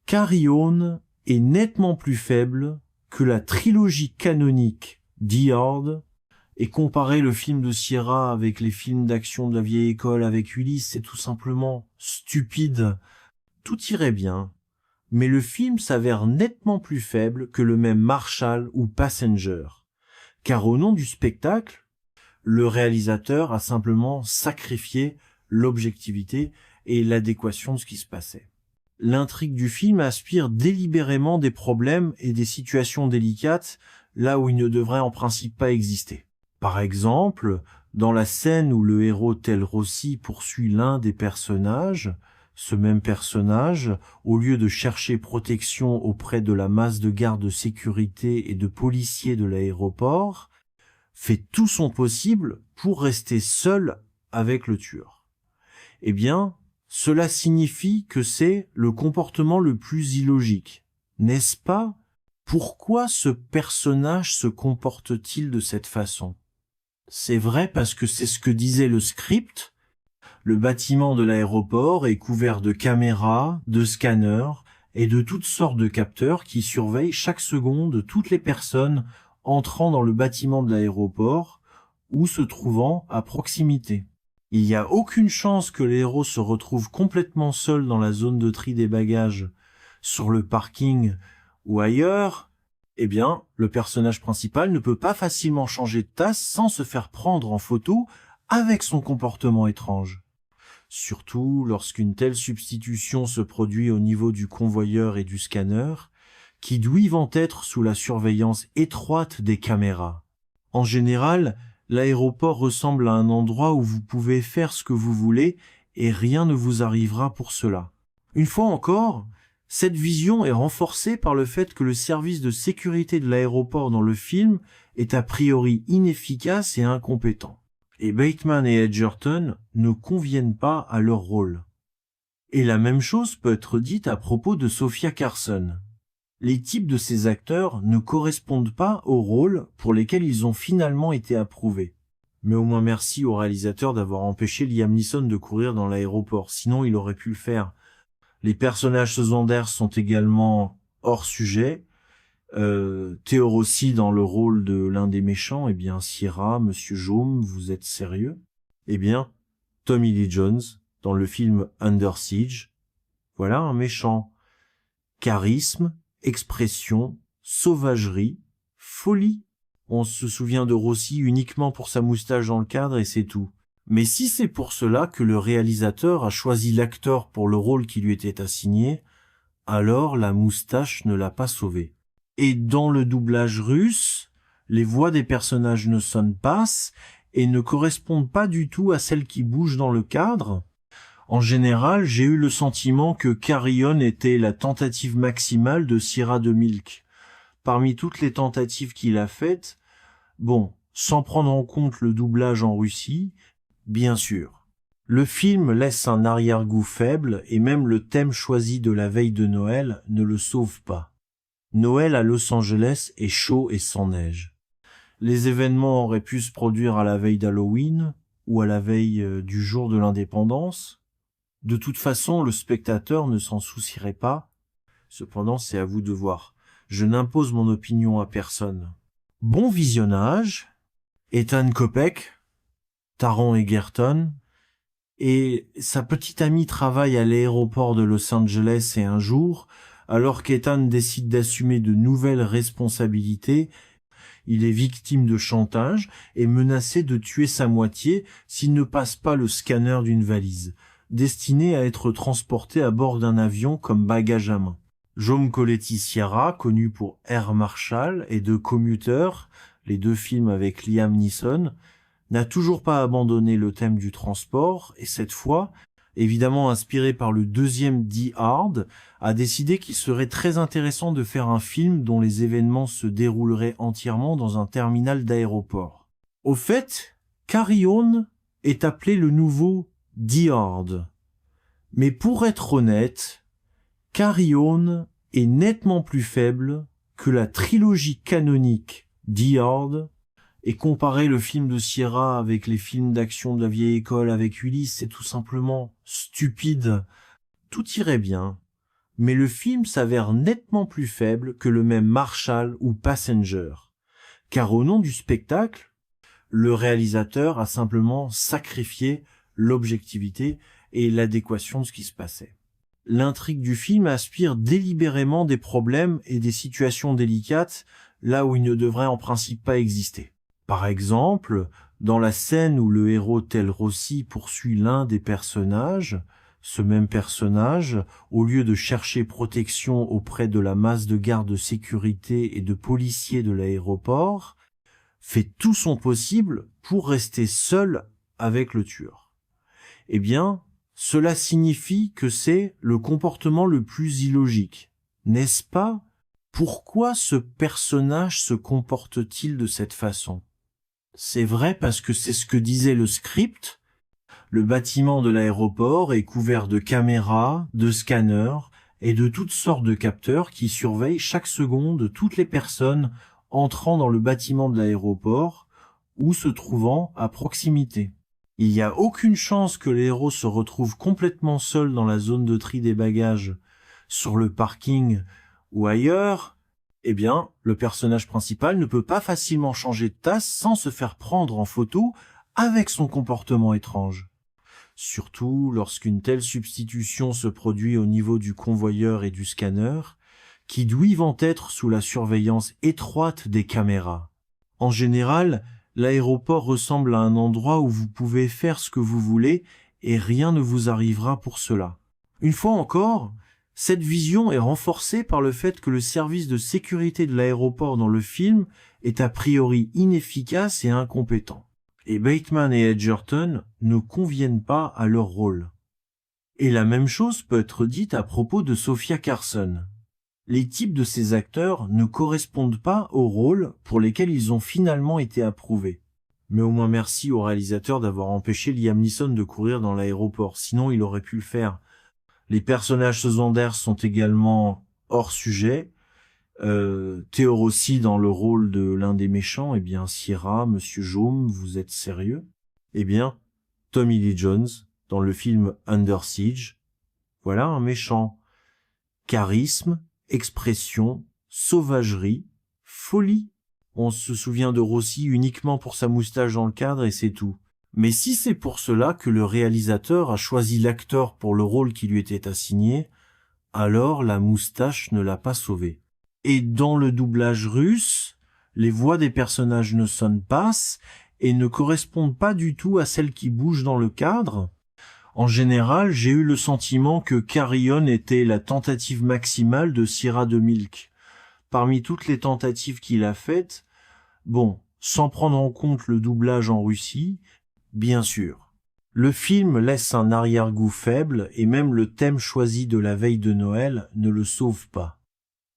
S1: Carry-On est nettement plus faible que la trilogie canonique Die Hard. Et comparer le film de Sierra avec les films d'action de la vieille école avec Ulysse, c'est tout simplement stupide. Tout irait bien, mais le film s'avère nettement plus faible que le même Marshall ou Passenger. Car au nom du spectacle, le réalisateur a simplement sacrifié l'objectivité et l'adéquation de ce qui se passait. L'intrigue du film aspire délibérément des problèmes et des situations délicates là où ils ne devraient en principe pas exister. Par exemple, dans la scène où le héros tel Rossi poursuit l'un des personnages, ce même personnage, au lieu de chercher protection auprès de la masse de gardes de sécurité et de policiers de l'aéroport, fait tout son possible pour rester seul avec le tueur. Eh bien, cela signifie que c'est le comportement le plus illogique, n'est-ce pas? Pourquoi ce personnage se comporte-t-il de cette façon? C'est vrai parce que c'est ce que disait le script. Le bâtiment de l'aéroport est couvert de caméras, de scanners et de toutes sortes de capteurs qui surveillent chaque seconde toutes les personnes entrant dans le bâtiment de l'aéroport ou se trouvant à proximité. Il n'y a aucune chance que les héros se retrouvent complètement seuls dans la zone de tri des bagages, sur le parking ou ailleurs. Eh bien, le personnage principal ne peut pas facilement changer de tasse sans se faire prendre en photo avec son comportement étrange. Surtout lorsqu'une telle substitution se produit au niveau du convoyeur et du scanner, qui doivent être sous la surveillance étroite des caméras. En général, l'aéroport ressemble à un endroit où vous pouvez faire ce que vous voulez et rien ne vous arrivera pour cela. Une fois encore, cette vision est renforcée par le fait que le service de sécurité de l'aéroport dans le film est a priori inefficace et incompétent. Et Bateman et Edgerton ne conviennent pas à leur rôle. Et la même chose peut être dite à propos de Sofia Carson. Les types de ces acteurs ne correspondent pas aux rôles pour lesquels ils ont finalement été approuvés. Mais au moins merci au réalisateur d'avoir empêché Liam Neeson de courir dans l'aéroport, sinon il aurait pu le faire. Les personnages secondaires sont également hors sujet. Theo Rossi dans le rôle de l'un des méchants, eh bien Sierra, Monsieur Jaume, vous êtes sérieux? Eh bien, Tommy Lee Jones dans le film Under Siege, voilà un méchant. Charisme, expression, sauvagerie, folie. On se souvient de Rossi uniquement pour sa moustache dans le cadre et c'est tout. Mais si c'est pour cela que le réalisateur a choisi l'acteur pour le rôle qui lui était assigné, alors la moustache ne l'a pas sauvé. Et dans le doublage russe, les voix des personnages ne sonnent pas et ne correspondent pas du tout à celles qui bougent dans le cadre. En général, j'ai eu le sentiment que Carry-On était la tentative maximale de Sierra de Milk. Parmi toutes les tentatives qu'il a faites, bon, sans prendre en compte le doublage en Russie, bien sûr. Le film laisse un arrière-goût faible et même le thème choisi de la veille de Noël ne le sauve pas. Noël à Los Angeles est chaud et sans neige. Les événements auraient pu se produire à la veille d'Halloween ou à la veille du jour de l'indépendance. De toute façon, le spectateur ne s'en soucierait pas. Cependant, c'est à vous de voir. Je n'impose mon opinion à personne. Bon visionnage. Ethan Kopech, Taron Egerton, et sa petite amie travaille à l'aéroport de Los Angeles et un jour, alors qu'Ethan décide d'assumer de nouvelles responsabilités, il est victime de chantage et menacé de tuer sa moitié s'il ne passe pas le scanner d'une valise, destinée à être transportée à bord d'un avion comme bagage à main. Jaume Collet-Sierra, connu pour Air Marshall et The Commuter, les deux films avec Liam Neeson, n'a toujours pas abandonné le thème du transport et cette fois, évidemment inspiré par le deuxième Die Hard, a décidé qu'il serait très intéressant de faire un film dont les événements se dérouleraient entièrement dans un terminal d'aéroport. Au fait, Carry-On est appelé le nouveau Die Hard. Mais pour être honnête, Carry-On est nettement plus faible que la trilogie canonique Die Hard. Et comparer le film de Sierra avec les films d'action de la vieille école avec Ulysse, c'est tout simplement stupide. Tout irait bien, mais le film s'avère nettement plus faible que le même Marshall ou Passenger. Car au nom du spectacle, le réalisateur a simplement sacrifié l'objectivité et l'adéquation de ce qui se passait. L'intrigue du film aspire délibérément des problèmes et des situations délicates là où ils ne devraient en principe pas exister. Par exemple, dans la scène où le héros tel Rossi poursuit l'un des personnages, ce même personnage, au lieu de chercher protection auprès de la masse de gardes de sécurité et de policiers de l'aéroport, fait tout son possible pour rester seul avec le tueur. Eh bien, cela signifie que c'est le comportement le plus illogique, n'est-ce pas? Pourquoi ce personnage se comporte-t-il de cette façon? C'est vrai parce que c'est ce que disait le script. Le bâtiment de l'aéroport est couvert de caméras, de scanners et de toutes sortes de capteurs qui surveillent chaque seconde toutes les personnes entrant dans le bâtiment de l'aéroport ou se trouvant à proximité. Il n'y a aucune chance que les héros se retrouvent complètement seuls dans la zone de tri des bagages, sur le parking ou ailleurs. Eh bien, le personnage principal ne peut pas facilement changer de tasse sans se faire prendre en photo avec son comportement étrange. Surtout lorsqu'une telle substitution se produit au niveau du convoyeur et du scanner, qui doivent être sous la surveillance étroite des caméras. En général, l'aéroport ressemble à un endroit où vous pouvez faire ce que vous voulez et rien ne vous arrivera pour cela. Une fois encore, cette vision est renforcée par le fait que le service de sécurité de l'aéroport dans le film est a priori inefficace et incompétent. Et Bateman et Edgerton ne conviennent pas à leur rôle. Et la même chose peut être dite à propos de Sofia Carson. Les types de ces acteurs ne correspondent pas aux rôles pour lesquels ils ont finalement été approuvés. Mais au moins merci au réalisateur d'avoir empêché Liam Neeson de courir dans l'aéroport, sinon il aurait pu le faire. Les personnages secondaires sont également hors sujet. Theo Rossi dans le rôle de l'un des méchants, eh bien Sierra, Monsieur Jaume, vous êtes sérieux? Eh bien, Tommy Lee Jones dans le film Under Siege, voilà un méchant. Charisme, expression, sauvagerie, folie. On se souvient de Rossi uniquement pour sa moustache dans le cadre et c'est tout. Mais si c'est pour cela que le réalisateur a choisi l'acteur pour le rôle qui lui était assigné, alors la moustache ne l'a pas sauvé. Et dans le doublage russe, les voix des personnages ne sonnent pas et ne correspondent pas du tout à celles qui bougent dans le cadre. En général, j'ai eu le sentiment que Carry-On était la tentative maximale de Sierra de Milk. Parmi toutes les tentatives qu'il a faites, bon, sans prendre en compte le doublage en Russie, bien sûr. Le film laisse un arrière-goût faible et même le thème choisi de la veille de Noël ne le sauve pas.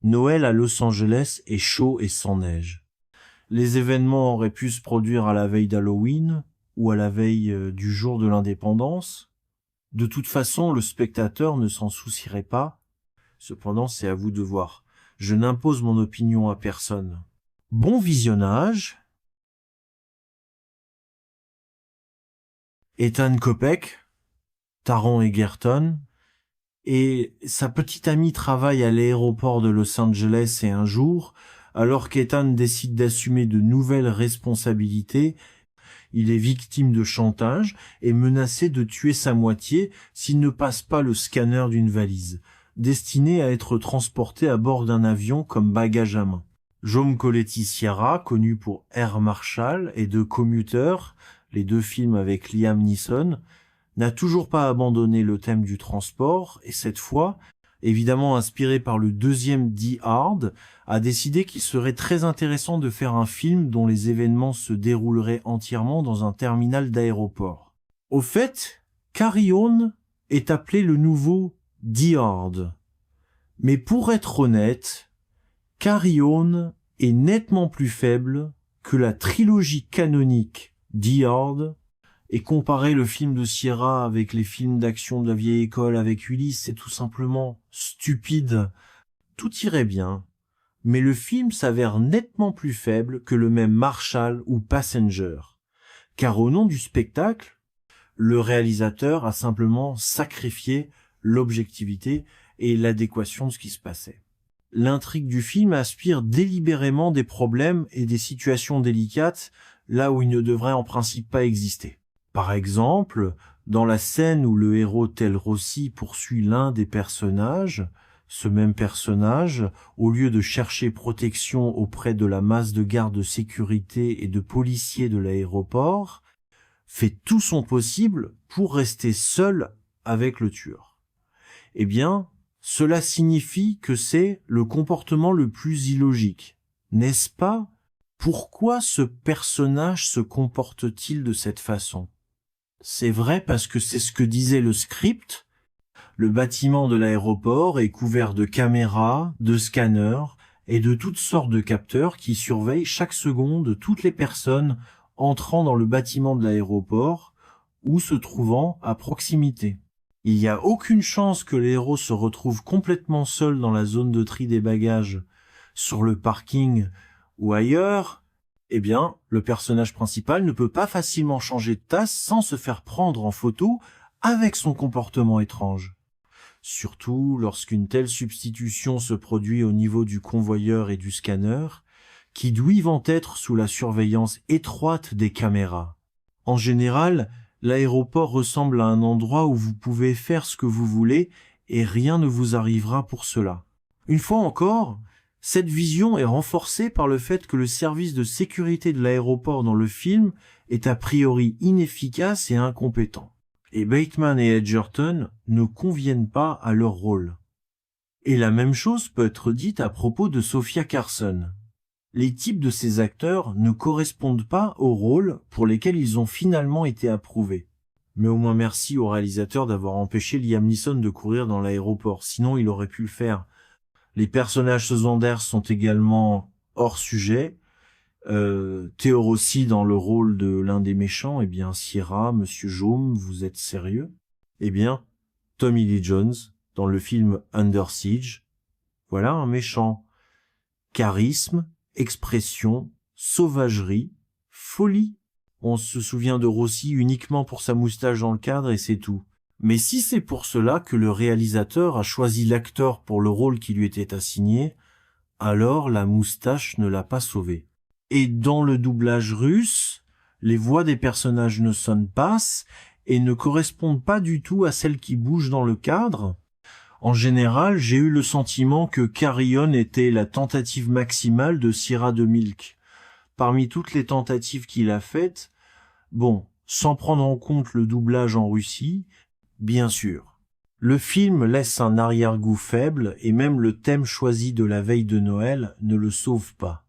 S1: Noël à Los Angeles est chaud et sans neige. Les événements auraient pu se produire à la veille d'Halloween ou à la veille du jour de l'indépendance. De toute façon, le spectateur ne s'en soucierait pas. Cependant, c'est à vous de voir. Je n'impose mon opinion à personne. Bon visionnage. Ethan Kopech, Taron Egerton, et sa petite amie travaille à l'aéroport de Los Angeles et un jour, alors qu'Ethan décide d'assumer de nouvelles responsabilités, il est victime de chantage et menacé de tuer sa moitié s'il ne passe pas le scanner d'une valise, destinée à être transportée à bord d'un avion comme bagage à main. Jaume Colletti Sierra, connu pour Air Marshall et de Commuter, les deux films avec Liam Neeson, n'a toujours pas abandonné le thème du transport et cette fois, évidemment inspiré par le deuxième Die Hard, a décidé qu'il serait très intéressant de faire un film dont les événements se dérouleraient entièrement dans un terminal d'aéroport. Au fait, Carry-On est appelé le nouveau Die Hard. Mais pour être honnête, Carry-On est nettement plus faible que la trilogie canonique Die Hard. Et comparer le film de Sierra avec les films d'action de la vieille école avec Ulysse, c'est tout simplement stupide. Tout irait bien, mais le film s'avère nettement plus faible que le même Marshall ou Passenger. Car au nom du spectacle, le réalisateur a simplement sacrifié l'objectivité et l'adéquation de ce qui se passait. L'intrigue du film aspire délibérément des problèmes et des situations délicates là où ils ne devraient en principe pas exister. Par exemple, dans la scène où le héros tel Rossi poursuit l'un des personnages, ce même personnage, au lieu de chercher protection auprès de la masse de gardes de sécurité et de policiers de l'aéroport, fait tout son possible pour rester seul avec le tueur. Eh bien, cela signifie que c'est le comportement le plus illogique, n'est-ce pas? Pourquoi ce personnage se comporte-t-il de cette façon? C'est vrai parce que c'est ce que disait le script. Le bâtiment de l'aéroport est couvert de caméras, de scanners et de toutes sortes de capteurs qui surveillent chaque seconde toutes les personnes entrant dans le bâtiment de l'aéroport ou se trouvant à proximité. Il n'y a aucune chance que les héros se retrouvent complètement seuls dans la zone de tri des bagages, sur le parking ou ailleurs. Eh bien, le personnage principal ne peut pas facilement changer de tasse sans se faire prendre en photo avec son comportement étrange. Surtout lorsqu'une telle substitution se produit au niveau du convoyeur et du scanner, qui doivent être sous la surveillance étroite des caméras. En général, l'aéroport ressemble à un endroit où vous pouvez faire ce que vous voulez et rien ne vous arrivera pour cela. Une fois encore, cette vision est renforcée par le fait que le service de sécurité de l'aéroport dans le film est a priori inefficace et incompétent. Et Bateman et Edgerton ne conviennent pas à leur rôle. Et la même chose peut être dite à propos de Sofia Carson. Les types de ces acteurs ne correspondent pas aux rôles pour lesquels ils ont finalement été approuvés. Mais au moins merci au réalisateur d'avoir empêché Liam Neeson de courir dans l'aéroport, sinon il aurait pu le faire. Les personnages secondaires sont également hors sujet. Theo Rossi dans le rôle de l'un des méchants, eh bien Sierra, Monsieur Jaume, vous êtes sérieux? Eh bien Tommy Lee Jones dans le film Under Siege, voilà un méchant. Charisme, expression, sauvagerie, folie. On se souvient de Rossi uniquement pour sa moustache dans le cadre et c'est tout. Mais si c'est pour cela que le réalisateur a choisi l'acteur pour le rôle qui lui était assigné, alors la moustache ne l'a pas sauvé. Et dans le doublage russe, les voix des personnages ne sonnent pas et ne correspondent pas du tout à celles qui bougent dans le cadre. En général, j'ai eu le sentiment que Carrion était la tentative maximale de Sierra de Milk. Parmi toutes les tentatives qu'il a faites, bon, sans prendre en compte le doublage en Russie, bien sûr. Le film laisse un arrière-goût faible et même le thème choisi de la veille de Noël ne le sauve pas.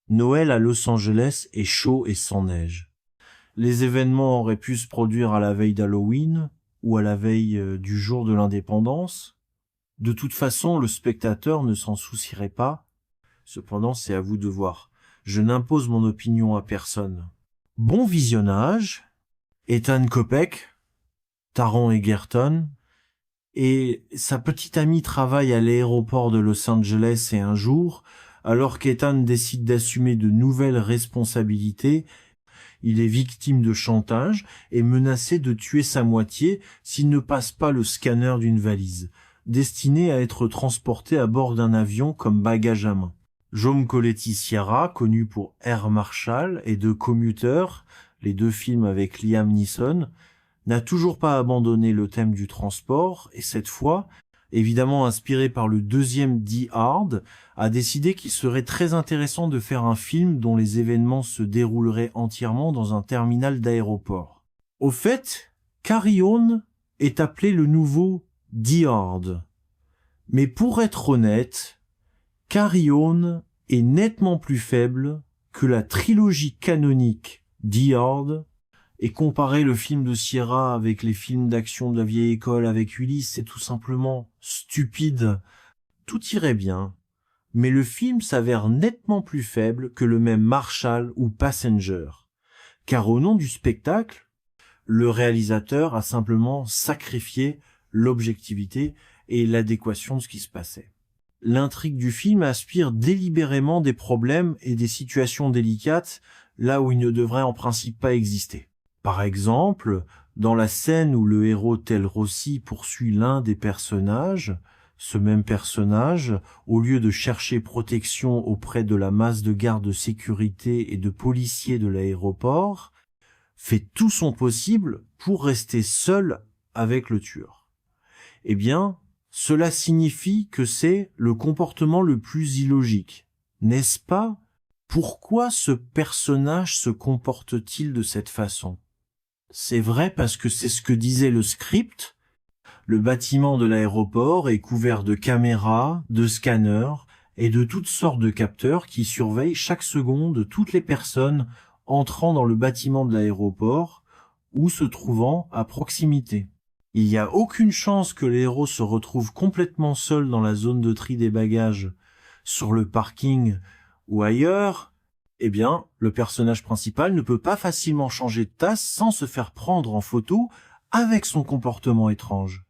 S1: Noël à Los Angeles est chaud et sans neige. Les événements auraient pu se produire à la veille d'Halloween ou à la veille du jour de l'indépendance. De toute façon, le spectateur ne s'en soucierait pas. Cependant, c'est à vous de voir. Je n'impose mon opinion à personne. Bon visionnage. Ethan Kopek, Taron Egerton, et sa petite amie travaille à l'aéroport de Los Angeles et un jour, alors qu'Ethan décide d'assumer de nouvelles responsabilités, il est victime de chantage et menacé de tuer sa moitié s'il ne passe pas le scanner d'une valise, destinée à être transportée à bord d'un avion comme bagage à main. Jaume Colletti-Sierra, connu pour Air Marshall et The Commuter, les deux films avec Liam Neeson, n'a toujours pas abandonné le thème du transport et cette fois, évidemment inspiré par le deuxième Die Hard, a décidé qu'il serait très intéressant de faire un film dont les événements se dérouleraient entièrement dans un terminal d'aéroport. Au fait, Carry-On est appelé le nouveau Die Hard. Mais pour être honnête, Carry-On est nettement plus faible que la trilogie canonique Die Hard. Et comparer le film de Sierra avec les films d'action de la vieille école avec Ulysse, c'est tout simplement stupide. Tout irait bien, mais le film s'avère nettement plus faible que le même Marshall ou Passenger. Car au nom du spectacle, le réalisateur a simplement sacrifié l'objectivité et l'adéquation de ce qui se passait. L'intrigue du film aspire délibérément des problèmes et des situations délicates là où ils ne devraient en principe pas exister. Par exemple, dans la scène où le héros tel Rossi poursuit l'un des personnages, ce même personnage, au lieu de chercher protection auprès de la masse de gardes de sécurité et de policiers de l'aéroport, fait tout son possible pour rester seul avec le tueur. Eh bien, cela signifie que c'est le comportement le plus illogique, n'est-ce pas? Pourquoi ce personnage se comporte-t-il de cette façon? C'est vrai parce que c'est ce que disait le script. Le bâtiment de l'aéroport est couvert de caméras, de scanners et de toutes sortes de capteurs qui surveillent chaque seconde toutes les personnes entrant dans le bâtiment de l'aéroport ou se trouvant à proximité. Il n'y a aucune chance que les héros se retrouvent complètement seuls dans la zone de tri des bagages, sur le parking ou ailleurs. Eh bien, le personnage principal ne peut pas facilement changer de tasse sans se faire prendre en photo avec son comportement étrange.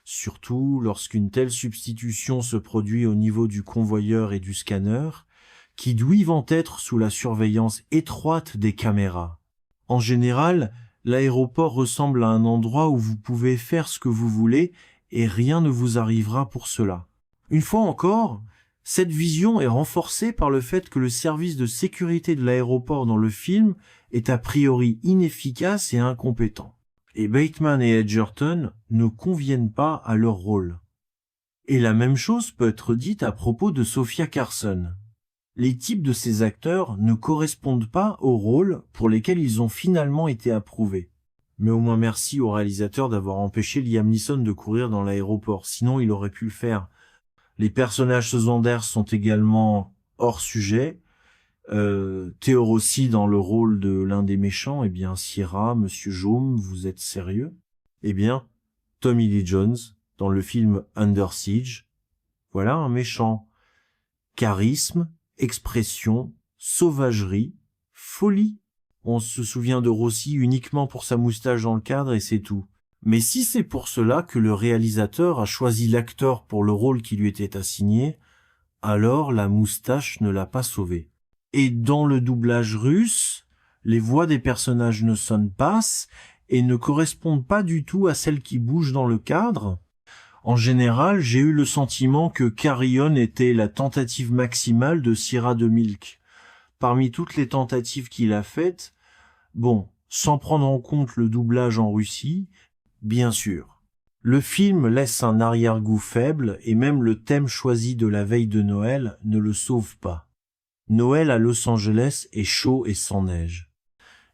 S1: Surtout lorsqu'une telle substitution se produit au niveau du convoyeur et du scanner, qui doivent être sous la surveillance étroite des caméras. En général, l'aéroport ressemble à un endroit où vous pouvez faire ce que vous voulez et rien ne vous arrivera pour cela. Une fois encore, cette vision est renforcée par le fait que le service de sécurité de l'aéroport dans le film est a priori inefficace et incompétent. Et Bateman et Edgerton ne conviennent pas à leur rôle. Et la même chose peut être dite à propos de Sophia Carson. Les types de ces acteurs ne correspondent pas aux rôles pour lesquels ils ont finalement été approuvés. Mais au moins merci au réalisateur d'avoir empêché Liam Neeson de courir dans l'aéroport, sinon il aurait pu le faire. Les personnages secondaires sont également hors sujet. Theo Rossi dans le rôle de l'un des méchants, eh bien Sierra, Monsieur Jaume, vous êtes sérieux? Eh bien, Tommy Lee Jones dans le film Under Siege, voilà un méchant. Charisme, expression, sauvagerie, folie. On se souvient de Rossi uniquement pour sa moustache dans le cadre et c'est tout. Mais si c'est pour cela que le réalisateur a choisi l'acteur pour le rôle qui lui était assigné, alors la moustache ne l'a pas sauvé. Et dans le doublage russe, les voix des personnages ne sonnent pas et ne correspondent pas du tout à celles qui bougent dans le cadre. En général, j'ai eu le sentiment que Carrion était la tentative maximale de Sierra de Milk. Parmi toutes les tentatives qu'il a faites, bon, sans prendre en compte le doublage en Russie, bien sûr. Le film laisse un arrière-goût faible et même le thème choisi de la veille de Noël ne le sauve pas. Noël à Los Angeles est chaud et sans neige.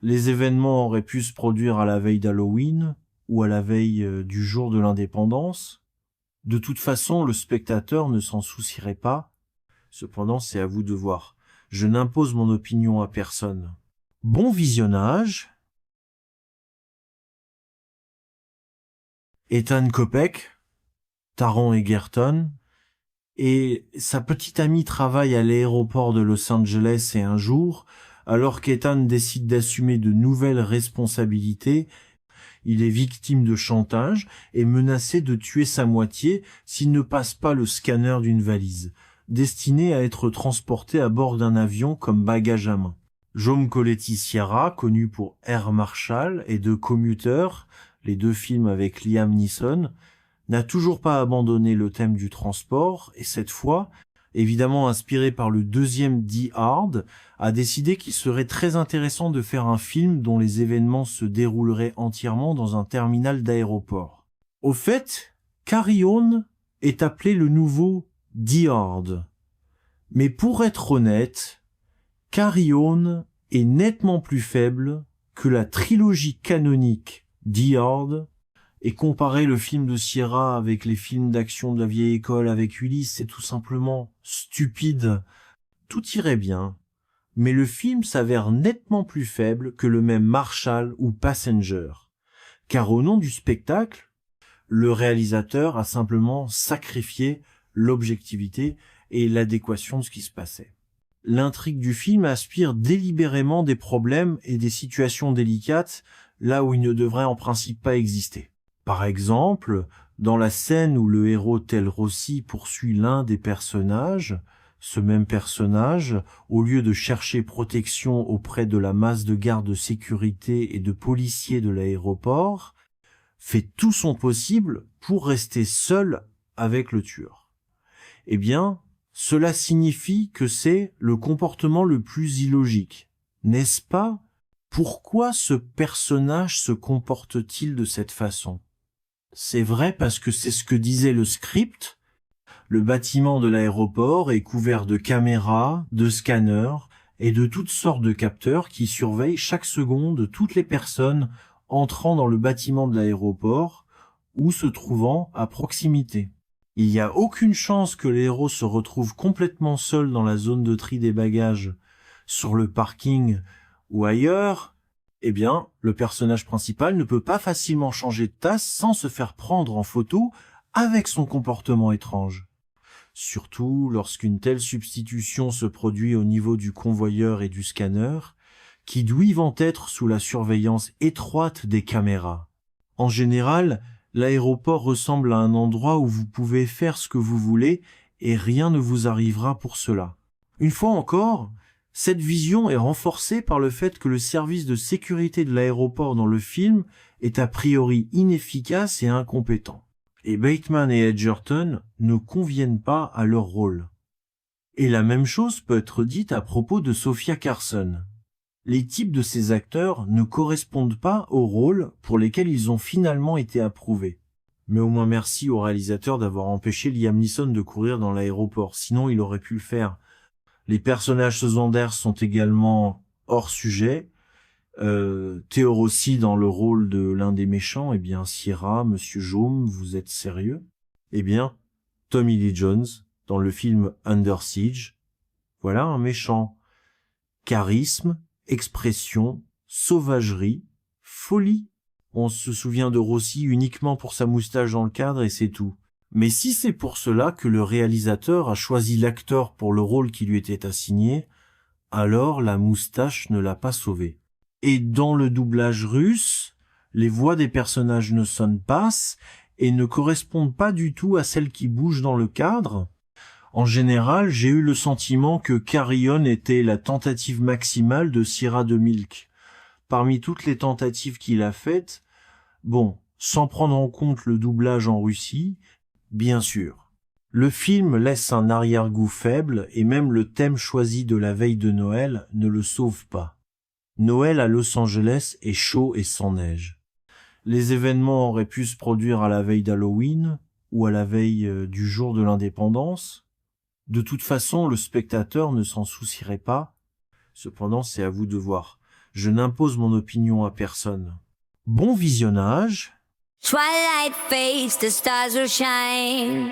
S1: Les événements auraient pu se produire à la veille d'Halloween ou à la veille du jour de l'indépendance. De toute façon, le spectateur ne s'en soucierait pas. Cependant, c'est à vous de voir. Je n'impose mon opinion à personne. Bon visionnage. Ethan Kopek, Taron Egerton, et sa petite amie travaille à l'aéroport de Los Angeles et un jour, alors qu'Ethan décide d'assumer de nouvelles responsabilités, il est victime de chantage et menacé de tuer sa moitié s'il ne passe pas le scanner d'une valise, destinée à être transportée à bord d'un avion comme bagage à main. Jaume Colletti Sierra, connu pour Air Marshall et de Commuter, les deux films avec Liam Neeson, n'a toujours pas abandonné le thème du transport et cette fois, évidemment inspiré par le deuxième Die Hard, a décidé qu'il serait très intéressant de faire un film dont les événements se dérouleraient entièrement dans un terminal d'aéroport. Au fait, Carry-On est appelé le nouveau Die Hard. Mais pour être honnête, Carry-On est nettement plus faible que la trilogie canonique Die Hard, et comparer le film de Sierra avec les films d'action de la vieille école avec Ulysse, c'est tout simplement stupide. Tout irait bien, mais le film s'avère nettement plus faible que le même Marshall ou Passenger. Car au nom du spectacle, le réalisateur a simplement sacrifié l'objectivité et l'adéquation de ce qui se passait. L'intrigue du film aspire délibérément des problèmes et des situations délicates là où ils ne devraient en principe pas exister. Par exemple, dans la scène où le héros tel Rossi poursuit l'un des personnages, ce même personnage, au lieu de chercher protection auprès de la masse de gardes de sécurité et de policiers de l'aéroport, fait tout son possible pour rester seul avec le tueur. Eh bien, cela signifie que c'est le comportement le plus illogique, n'est-ce pas? Pourquoi ce personnage se comporte-t-il de cette façon? C'est vrai parce que c'est ce que disait le script. Le bâtiment de l'aéroport est couvert de caméras, de scanners et de toutes sortes de capteurs qui surveillent chaque seconde toutes les personnes entrant dans le bâtiment de l'aéroport ou se trouvant à proximité. Il n'y a aucune chance que les héros se retrouvent complètement seuls dans la zone de tri des bagages, sur le parking ou ailleurs. Eh bien, le personnage principal ne peut pas facilement changer de tasse sans se faire prendre en photo avec son comportement étrange. Surtout lorsqu'une telle substitution se produit au niveau du convoyeur et du scanner, qui doivent être sous la surveillance étroite des caméras. En général, l'aéroport ressemble à un endroit où vous pouvez faire ce que vous voulez et rien ne vous arrivera pour cela. Une fois encore, cette vision est renforcée par le fait que le service de sécurité de l'aéroport dans le film est a priori inefficace et incompétent. Et Bateman et Edgerton ne conviennent pas à leur rôle. Et la même chose peut être dite à propos de Sophia Carson. Les types de ces acteurs ne correspondent pas aux rôles pour lesquels ils ont finalement été approuvés. Mais au moins merci au réalisateur d'avoir empêché Liam Neeson de courir dans l'aéroport, sinon il aurait pu le faire. Les personnages secondaires sont également hors sujet. Theo Rossi dans le rôle de l'un des méchants, eh bien Sierra, Monsieur Jaume, vous êtes sérieux? Eh bien, Tommy Lee Jones dans le film Under Siege, voilà un méchant. Charisme, expression, sauvagerie, folie. On se souvient de Rossi uniquement pour sa moustache dans le cadre et c'est tout. Mais si c'est pour cela que le réalisateur a choisi l'acteur pour le rôle qui lui était assigné, alors la moustache ne l'a pas sauvé. Et dans le doublage russe, les voix des personnages ne sonnent pas et ne correspondent pas du tout à celles qui bougent dans le cadre. En général, j'ai eu le sentiment que Carrion était la tentative maximale de Sierra de Milk. Parmi toutes les tentatives qu'il a faites, bon, sans prendre en compte le doublage en Russie, bien sûr. Le film laisse un arrière-goût faible et même le thème choisi de la veille de Noël ne le sauve pas. Noël à Los Angeles est chaud et sans neige. Les événements auraient pu se produire à la veille d'Halloween ou à la veille du jour de l'indépendance. De toute façon, le spectateur ne s'en soucierait pas. Cependant, c'est à vous de voir. Je n'impose mon opinion à personne. Bon visionnage.
S2: Twilight fades, the stars will shine.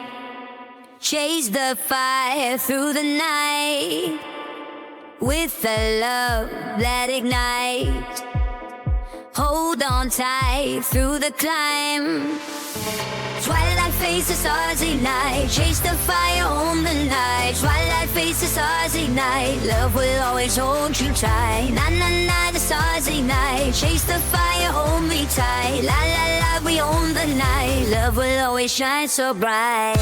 S2: Chase the fire through the night. With the love that ignites. Hold on tight through the climb. Twilight fades, the stars ignite. Chase the fire on the night. Twilight fades, the stars ignite. Love will always hold you tight. Na na na, the stars ignite. Chase the fire, hold me tight. La la la, we own the night. Love will always shine so bright.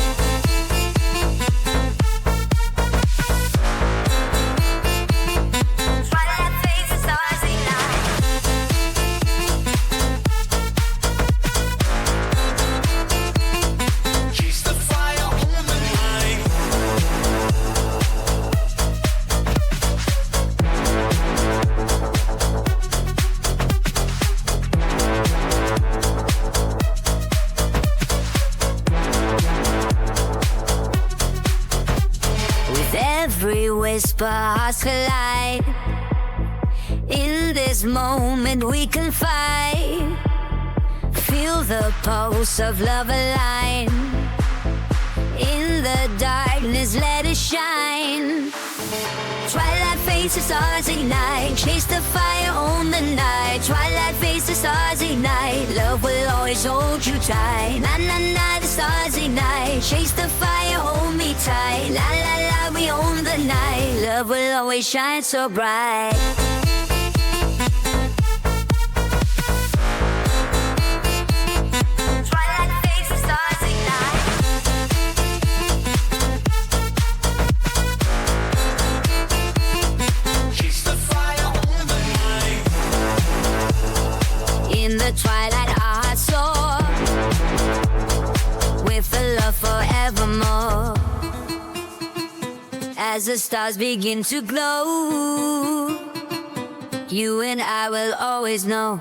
S2: Every whisper, hearts collide. In this moment we confide. Feel the pulse of love align. In the darkness, let it shine. Twilight fades, the stars ignite. Chase the fire on the night. Twilight fades, the stars ignite. Love will always hold you tight. Na na na, the stars ignite. Chase the fire, hold me tight. La la la, we own the night. Love will always shine so bright. In the twilight our hearts soar, with a love forevermore. As the stars begin to glow, you and I will always know.